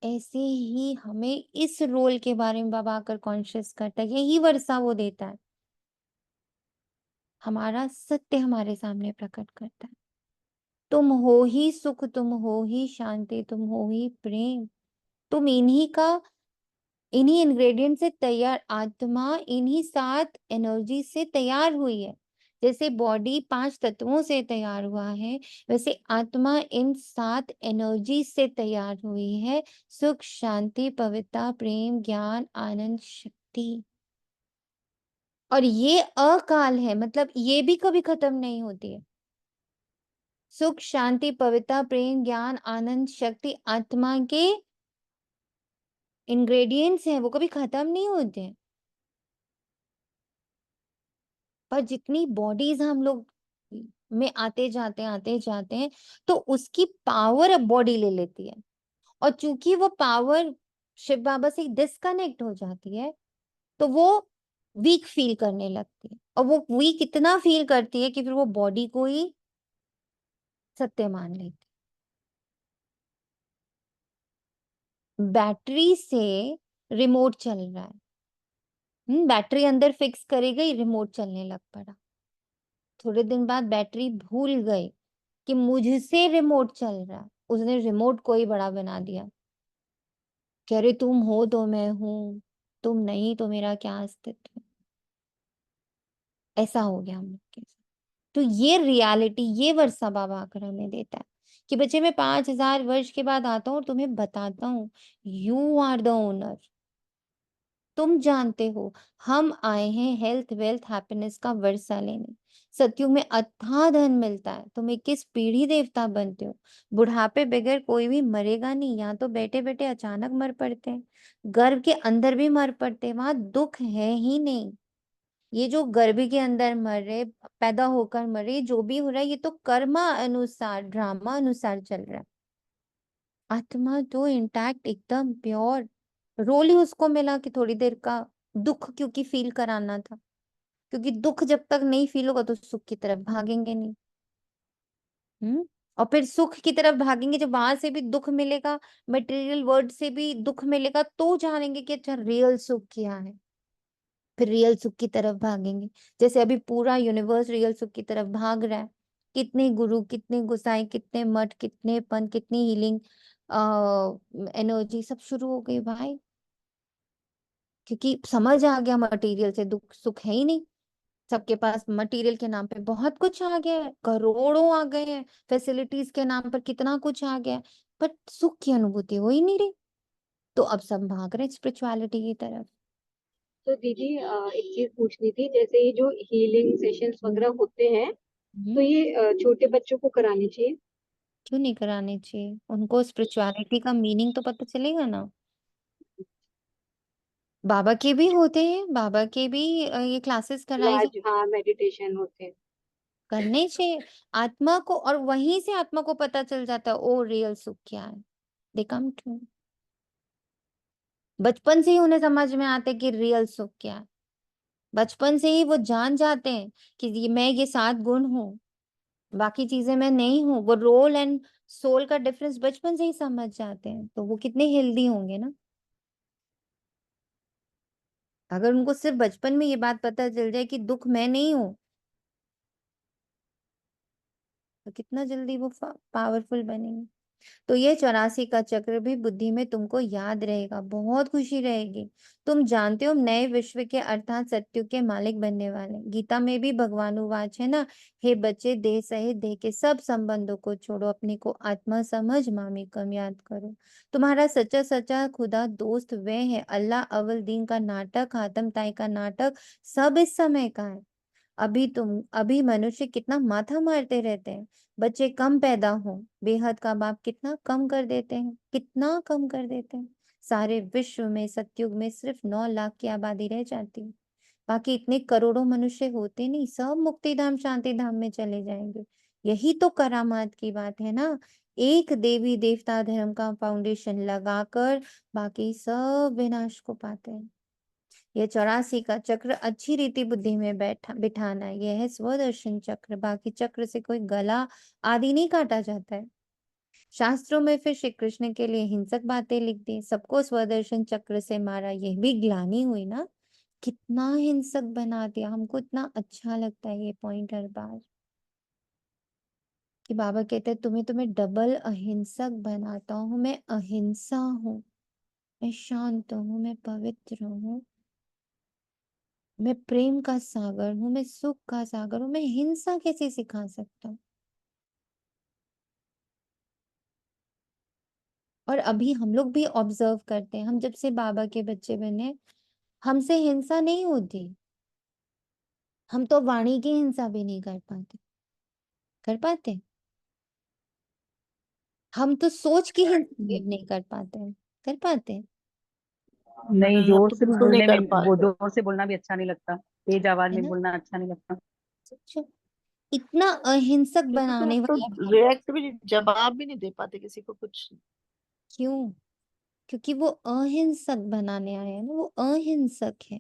ऐसे ही हमें इस रोल के बारे में बाबा आकर कॉन्शियस करता है, यही वर्षा वो देता है, हमारा सत्य हमारे सामने प्रकट करता है। तुम हो ही सुख, तुम हो ही शांति, तुम हो ही प्रेम। तुम इन्हीं इंग्रेडिएंट से तैयार, आत्मा इन्हीं 7 एनर्जी से तैयार हुई है। जैसे बॉडी 5 तत्वों से तैयार हुआ है, वैसे आत्मा इन 7 एनर्जी से तैयार हुई है। सुख, शांति, पवित्रता, प्रेम, ज्ञान, आनंद, शक्ति। और ये अकाल है, मतलब ये भी कभी खत्म नहीं होती है। सुख, शांति, पवित्रता, प्रेम, ज्ञान, आनंद, शक्ति आत्मा के इंग्रेडिएंट्स हैं, वो कभी खत्म नहीं होते हैं। पर जितनी बॉडीज हम लोग में आते जाते हैं, तो उसकी पावर अब बॉडी ले लेती है। और चूंकि वो पावर शिव बाबा से डिस्कनेक्ट हो जाती है, तो वो वीक फील करने लगती है। और वो वीक इतना फील करती है कि फिर वो बॉडी को ही सत्य मान लेती है। बैटरी से रिमोट चल रहा है, बैटरी अंदर फिक्स करी गई, रिमोट चलने लग पड़ा। थोड़े दिन बाद बैटरी भूल गई कि मुझसे रिमोट चल रहा है, उसने रिमोट को ही बड़ा बना दिया कि अरे तुम हो तो मैं हूं, तुम नहीं तो मेरा क्या अस्तित्व। ऐसा हो गया हम लोग के साथ। तो ये रियलिटी, ये वर्षा बाबा आकर हमें देता है कि बच्चे मैं 5000 वर्ष के बाद आता हूँ और तुम्हें बताता हूँ, यू आर द ओनर। तुम जानते हो, हम आए हैं हेल्थ, वेल्थ, हैप्पीनेस का वर्षा लेने। सतयुग में अथाह धन मिलता है, तुम 21 पीढ़ी देवता बनते हो। बुढ़ापे बगैर कोई भी मरेगा नहीं, यहाँ तो बैठे बैठे अचानक मर पड़ते हैं, गर्भ के अंदर भी मर पड़ते हैं, वहां दुख है ही नहीं। ये जो गर्भ के अंदर मर रहे, पैदा होकर मर रहे, जो भी हो रहा है ये तो कर्मा अनुसार, ड्रामा अनुसार चल रहा है। आत्मा तो इंटैक्ट, एकदम प्योर। रोल ही उसको मिला कि थोड़ी देर का दुख क्योंकि फील कराना था, क्योंकि दुख जब तक नहीं फील होगा तो सुख की तरफ भागेंगे नहीं। हम्म। और फिर सुख की तरफ भागेंगे जब वहां से भी दुख मिलेगा, मटेरियल वर्ड से भी दुख मिलेगा, तो जानेंगे कि अच्छा रियल सुख क्या है। फिर रियल सुख की तरफ भागेंगे। जैसे अभी पूरा यूनिवर्स रियल सुख की तरफ भाग रहा है। कितने गुरु, कितने गुसाई, कितने मठ, कितने पंथ, कितनी हीलिंग एनर्जी सब शुरू हो गई भाई। क्योंकि समझ आ गया मटेरियल से दुख सुख है ही नहीं। सबके पास मटेरियल के नाम पे बहुत कुछ आ गया है, करोड़ों आ गए हैं, फैसिलिटीज के नाम पर कितना कुछ आ गया है, बट सुख की अनुभूति हो ही नहीं रही। तो अब सब भाग रहे स्पिरिचुअलिटी की तरफ। तो दीदी एक चीज पूछनी थी, जैसे ये जो हीलिंग सेशंस वगैरह होते हैं, तो हम्म। ये छोटे बच्चों को कराने चाहिए? क्यों नहीं कराने चाहिए, उनको स्पिरिचुअलिटी का मीनिंग तो पता चलेगा ना। बाबा के भी होते हैं, बाबा के भी ये क्लासेस कराई राज, जाती, हाँ, मेडिटेशन होते हैं। करने चाहिए आत्मा को। और वहीं से आत्मा को पता चल जाता है ओ रियल सुख क्या है। दे कम टू, बचपन से ही उन्हें समझ में आते कि रियल सुख क्या है। बचपन से ही वो जान जाते हैं कि मैं ये 7 गुण हूँ, बाकी चीजें मैं नहीं हूँ। वो रोल एंड सोल का डिफरेंस बचपन से ही समझ जाते हैं, तो वो कितने हेल्दी होंगे ना। अगर उनको सिर्फ बचपन में ये बात पता चल जाए कि दुख मैं नहीं हूँ, तो कितना जल्दी वो पावरफुल बनेंगे। तो ये 84 का चक्र भी बुद्धि में तुमको याद रहेगा, बहुत खुशी रहेगी। तुम जानते हो नए विश्व के अर्थात सत्युग के मालिक बनने वाले हैं। गीता में भी भगवान उवाच है ना, हे बच्चे देह सहित देह के सब संबंधों को छोड़ो, अपने को आत्मा समझ मामेकम याद करो। तुम्हारा सच्चा सच्चा खुदा दोस्त वह है। अल्लाह अव्वल दीन का नाटक, हातम ताई का नाटक सब इस समय का है। अभी मनुष्य कितना माथा मारते रहते हैं, बच्चे कम पैदा हो, बेहद का बाप कितना कम कर देते हैं, कितना कम कर देते हैं। सारे विश्व में सतयुग में सिर्फ 9 लाख की आबादी रह जाती है, बाकी इतने करोड़ों मनुष्य होते नहीं, सब मुक्ति धाम शांति धाम में चले जाएंगे। यही तो करामात की बात है ना, एक देवी देवता धर्म का फाउंडेशन लगाकर बाकी सब विनाश को पाते हैं। यह 84 का चक्र अच्छी रीति बुद्धि में बिठाना है। यह है स्वदर्शन चक्र, बाकी चक्र से कोई गला आदि नहीं काटा जाता है। शास्त्रों में फिर श्री कृष्ण के लिए हिंसक बातें लिख दी, सबको स्वदर्शन चक्र से मारा, यह भी ग्लानि हुई ना, कितना हिंसक बना दिया। हमको इतना अच्छा लगता है ये पॉइंट हर बार कि बाबा कहते हैं तुम्हें तुम्हें डबल अहिंसक बनाता हूँ। मैं अहिंसा हूँ, मैं शांत हूँ, मैं पवित्र हूँ, मैं प्रेम का सागर हूँ, मैं सुख का सागर हूँ, मैं हिंसा कैसे सिखा सकता हूँ। और अभी हम लोग भी ऑब्जर्व करते हैं, हम जब से बाबा के बच्चे बने हमसे हिंसा नहीं होती, हम तो वाणी की हिंसा भी नहीं कर पाते। कर पाते? हम तो सोच की हिंसा भी नहीं कर पाते हैं। कर पाते हैं? नहीं, नहीं, अब जोर तो से बिल्कुल नहीं बोलने कर में, वो पाते। जोर से बोलना भी अच्छा नहीं लगता, तेज आवाज है में ना? बोलना अच्छा नहीं लगता। सोचो, इतना अहिंसक क्योंकि तुम बनाने तो वाला बाबा। रिएक्ट भी नहीं, जवाब भी नहीं दे पाते किसी को कुछ। क्यों? क्योंकि वो अहिंसक बनाने आया है ना, वो अहिंसक है,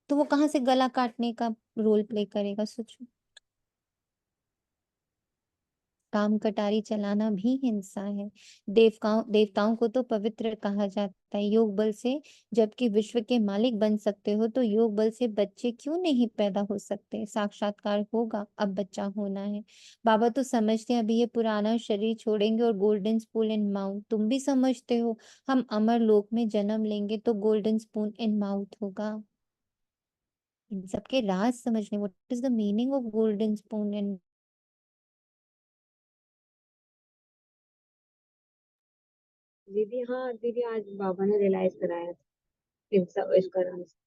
तो वो कहाँ से गला काटने का रोल प्ले करेगा? सोचो, काम कटारी चलाना भी हिंसा है। देवताओं को तो पवित्र कहा जाता है योग बल से, जबकि विश्व के मालिक बन सकते हो तो योग बल से बच्चे क्यों नहीं पैदा हो सकते? साक्षात्कार होगा, अब बच्चा होना है। बाबा तो समझते हैं अभी ये पुराना शरीर छोड़ेंगे और गोल्डन स्पून इन माउथ, तुम भी समझते हो हम अमर लोक में जन्म लेंगे तो गोल्डन स्पून इन माउथ होगा। इन सबके राज समझने, what is the meaning of golden spoon in. दीदी, हाँ दीदी, आज बाबा ने रियलाइज कराया था इन सब इस कारण से।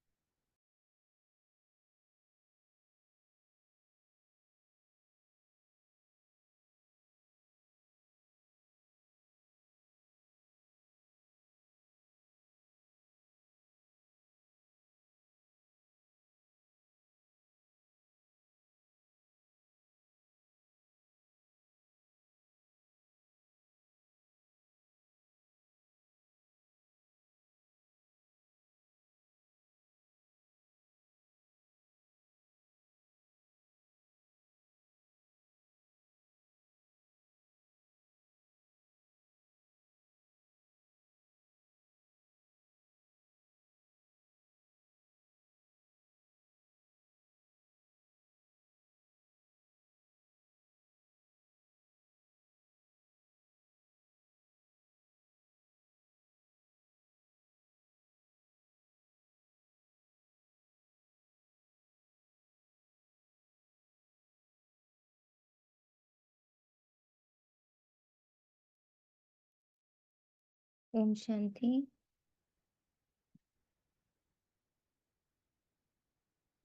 ओम शांति।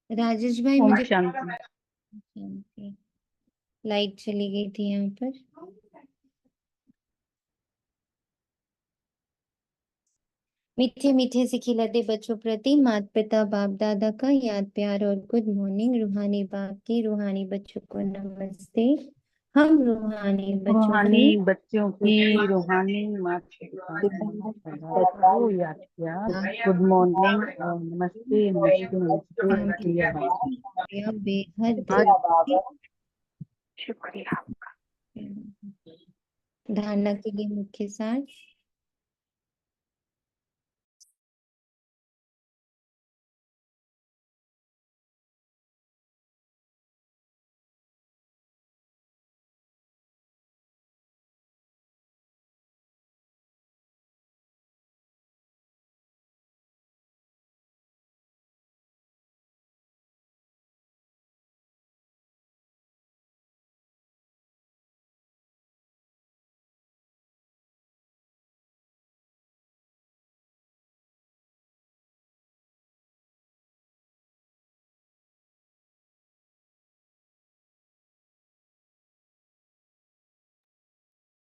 राजेश भाई ओम मुझे शांति। शांति। लाइट चली गई थी यहाँ पर। मीठे मीठे से खिलाते बच्चों प्रति माता पिता बाप दादा का याद प्यार और गुड मॉर्निंग। रूहानी बाप की रूहानी बच्चों को नमस्ते। हम रूहानी बच्चों रूहानी की बच्चों की रूहानी माता को याद किया। गुड मॉर्निंग और नमस्ते नमस्ते नमस्ते प्रिय बाबा। बेहद शुक्रिया। धारणा के लिए मुख्य सार।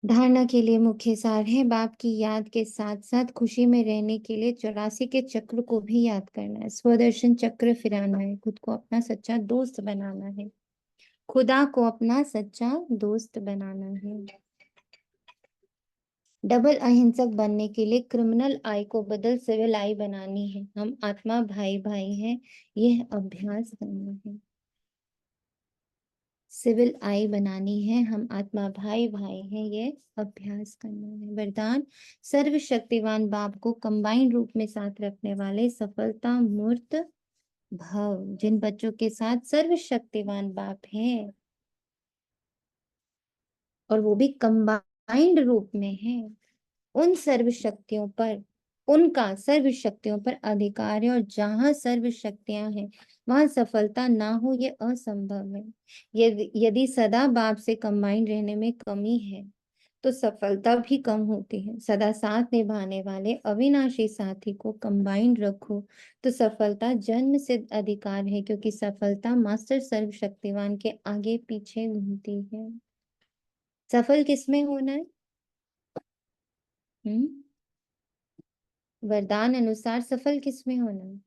धारणा के लिए मुख्य सार है, बाप की याद के साथ साथ खुशी में रहने के लिए 84 के चक्र को भी याद करना है, स्वदर्शन चक्र फिराना है, खुद को अपना सच्चा दोस्त बनाना है, खुदा को अपना सच्चा दोस्त बनाना है। डबल अहिंसक बनने के लिए क्रिमिनल आई को बदल सिविल आई बनानी है, हम आत्मा भाई भाई हैं, यह अभ्यास करना है। सिविल आई बनानी है, हम आत्मा भाई भाई हैं, ये अभ्यास करना है। वरदान, सर्वशक्तिवान बाप को कंबाइंड रूप में साथ रखने वाले सफलता मूर्त भव। जिन बच्चों के साथ सर्वशक्तिवान बाप है और वो भी कंबाइंड रूप में है, उन सर्व शक्तियों पर, उनका सर्व शक्तियों पर अधिकार है, और जहां सर्व शक्तियां हैं वहां सफलता ना हो ये असंभव है। यदि सदा बाप से कंबाइंड रहने में कमी है तो सफलता भी कम होती है। सदा साथ निभाने वाले अविनाशी साथी को कंबाइंड रखो तो सफलता जन्म सिद्ध अधिकार है, क्योंकि सफलता मास्टर सर्वशक्तिवान के आगे पीछे घूमती है। सफल किसमें होना है? वरदान अनुसार सफल किसमें होना है?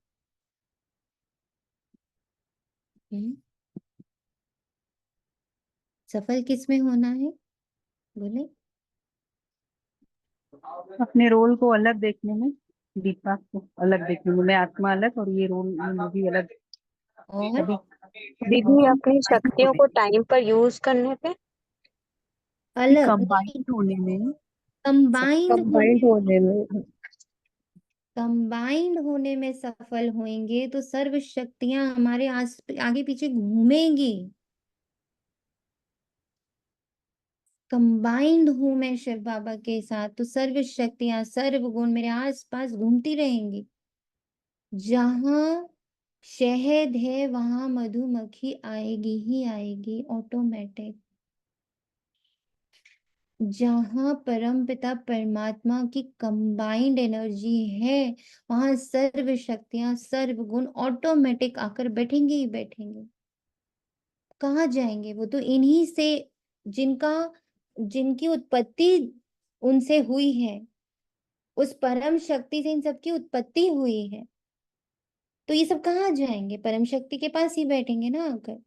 सफल किसमें होना है? बोले। अपने रोल को अलग देखने में, दीपा को अलग देखने में, मैं आत्मा अलग और ये रोल मूवी अलग। और अभी दीदी अपनी शक्तियों को टाइम पर यूज करने पे, अलग कंबाइंड होने में, कंबाइंड कंबाइंड होने में। कंबाइंड होने में सफल होंगे तो सर्व शक्तियां हमारे आगे पीछे घूमेंगी। कंबाइंड हूं मैं शिव बाबा के साथ तो सर्व शक्तियां सर्व गुण मेरे आस पास घूमती रहेंगी। जहां शहद है वहां मधुमक्खी आएगी ही आएगी, ऑटोमेटिक। जहां परमपिता परमात्मा की कंबाइंड एनर्जी है वहां सर्व शक्तियां सर्व गुण ऑटोमेटिक आकर बैठेंगे ही बैठेंगे। कहाँ जाएंगे वो? तो इन्हीं से, जिनका जिनकी उत्पत्ति उनसे हुई है, उस परम शक्ति से इन सबकी उत्पत्ति हुई है, तो ये सब कहाँ जाएंगे? परम शक्ति के पास ही बैठेंगे ना आकर।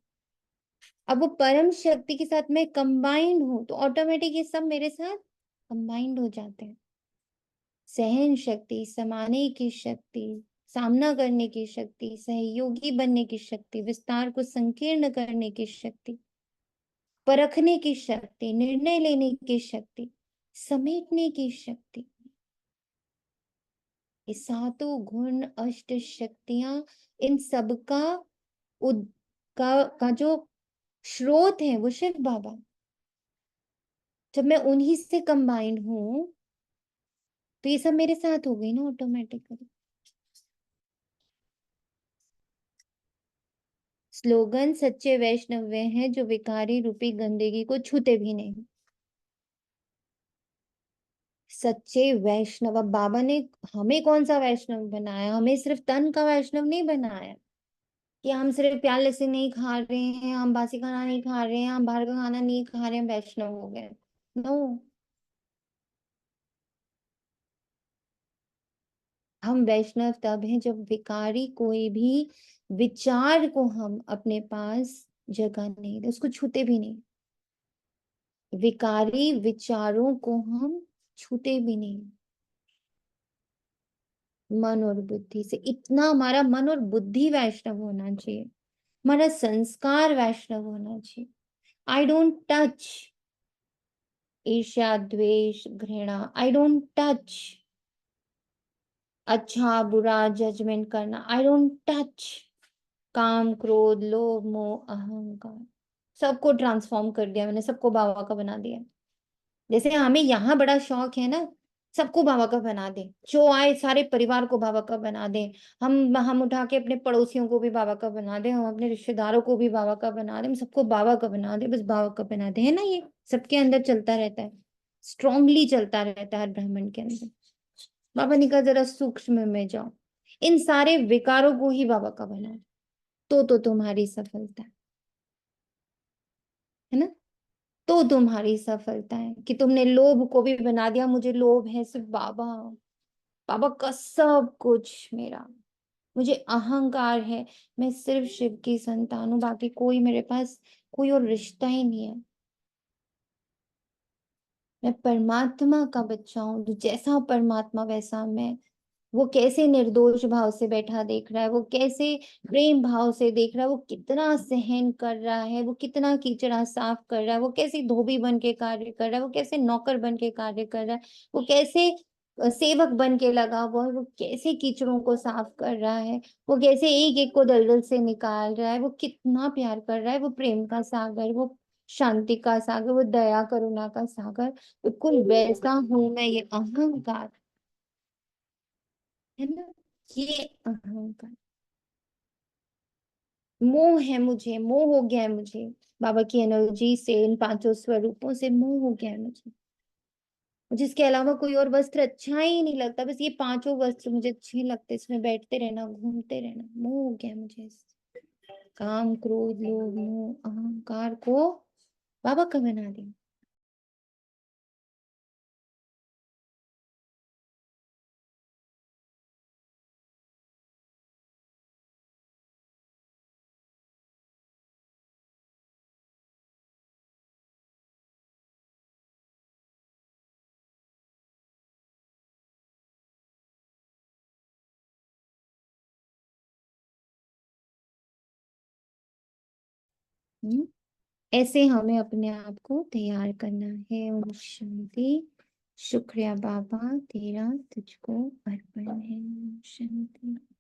अब वो परम शक्ति के साथ मैं कंबाइंड हूं तो ऑटोमेटिक ये सब मेरे साथ कंबाइंड हो जाते हैं। सहन शक्ति, समाने की शक्ति, सामना करने की शक्ति, सहयोगी बनने की शक्ति, विस्तार को संकीर्ण करने की शक्ति, परखने की शक्ति, निर्णय लेने की शक्ति, समेटने की शक्ति, ये सातों गुण अष्ट शक्तियां, इन सबका उद का जो स्रोत है वो शिव बाबा। जब मैं उन्हीं से कंबाइंड हूं तो ये सब मेरे साथ हो गई ना ऑटोमेटिकली। स्लोगन, सच्चे वैष्णव वे हैं जो विकारी रूपी गंदगी को छूते भी नहीं। सच्चे वैष्णव, अब बाबा ने हमें कौन सा वैष्णव बनाया? हमें सिर्फ तन का वैष्णव नहीं बनाया कि हम सिर्फ प्याले से नहीं खा रहे हैं, हम बासी खाना नहीं खा रहे हैं, हम बाहर का खाना नहीं खा रहे हैं, वैष्णव हो गए। नो, हम वैष्णव तब हैं जब विकारी कोई भी विचार को हम अपने पास जगह नहीं दे, उसको छूते भी नहीं। विकारी विचारों को हम छूते भी नहीं। मन और बुद्धि से, इतना हमारा मन और बुद्धि वैष्णव होना चाहिए, हमारा संस्कार वैष्णव होना चाहिए। आई डोंट टच ईर्ष्या द्वेष घृणा, आई डोंट टच अच्छा बुरा जजमेंट करना, आई डोंट टच काम क्रोध लोभ मोह अहंकार। सबको ट्रांसफॉर्म कर दिया मैंने, सबको बाबा का बना दिया। जैसे हमें यहाँ बड़ा शौक है ना, सबको बाबा का बना दे, जो आए सारे परिवार को बाबा का बना दे। हम उठा के अपने पड़ोसियों को भी बाबा का बना दे, हम अपने रिश्तेदारों को भी बाबा का बना दे, हम सबको बाबा का बना दे, बस बाबा का बना दे, है ना? ये सबके अंदर चलता रहता है, स्ट्रांगली चलता रहता है हर ब्राह्मण के अंदर। बाबा ने कहा जरा सूक्ष्म में जाओ, इन सारे विकारों को ही बाबा का बना दो, तो तुम्हारी सफलता है ना? तो तुम्हारी सफलता है कि तुमने लोभ को भी बना दिया। मुझे लोभ है सिर्फ बाबा, बाबा का सब कुछ मेरा। मुझे अहंकार है, मैं सिर्फ शिव की संतान हूँ, बाकी कोई मेरे पास कोई और रिश्ता ही नहीं है। मैं परमात्मा का बच्चा हूँ, तो जैसा परमात्मा वैसा मैं। वो कैसे निर्दोष भाव से बैठा देख रहा है, वो कैसे प्रेम भाव से देख रहा है, वो कितना सहन कर रहा है, वो कितना कीचड़ा साफ कर रहा है, वो कैसे धोबी बन के कार्य कर रहा है, वो कैसे नौकर बन के कार्य कर रहा है, वो कैसे सेवक बन के लगा हुआ है, वो कैसे कीचड़ों को साफ कर रहा है, वो कैसे एक एक को दलदल से निकाल रहा है, वो कितना प्यार कर रहा है। वो प्रेम का सागर, वो शांति का सागर, वो दया करुणा का सागर। बिल्कुल वैसा हूं मैं। ये अहंकार है ना, ये अहंकार, मोह है मुझे, मोह हो गया है मुझे बाबा की एनर्जी से, इन पांचों स्वरूपों से मोह हो गया है मुझे। मुझे इसके अलावा कोई और वस्त्र अच्छा ही नहीं लगता, बस ये पांचों वस्त्र मुझे अच्छे लगते, इसमें बैठते रहना, घूमते रहना। मोह हो गया है मुझे इससे। काम क्रोध लोभ मोह अहंकार को बाबा का बना दिया। हम्म? ऐसे हमें अपने आप को तैयार करना है। ओम शांति। शुक्रिया बाबा, तेरा तुझको अर्पण है। ओम शांति।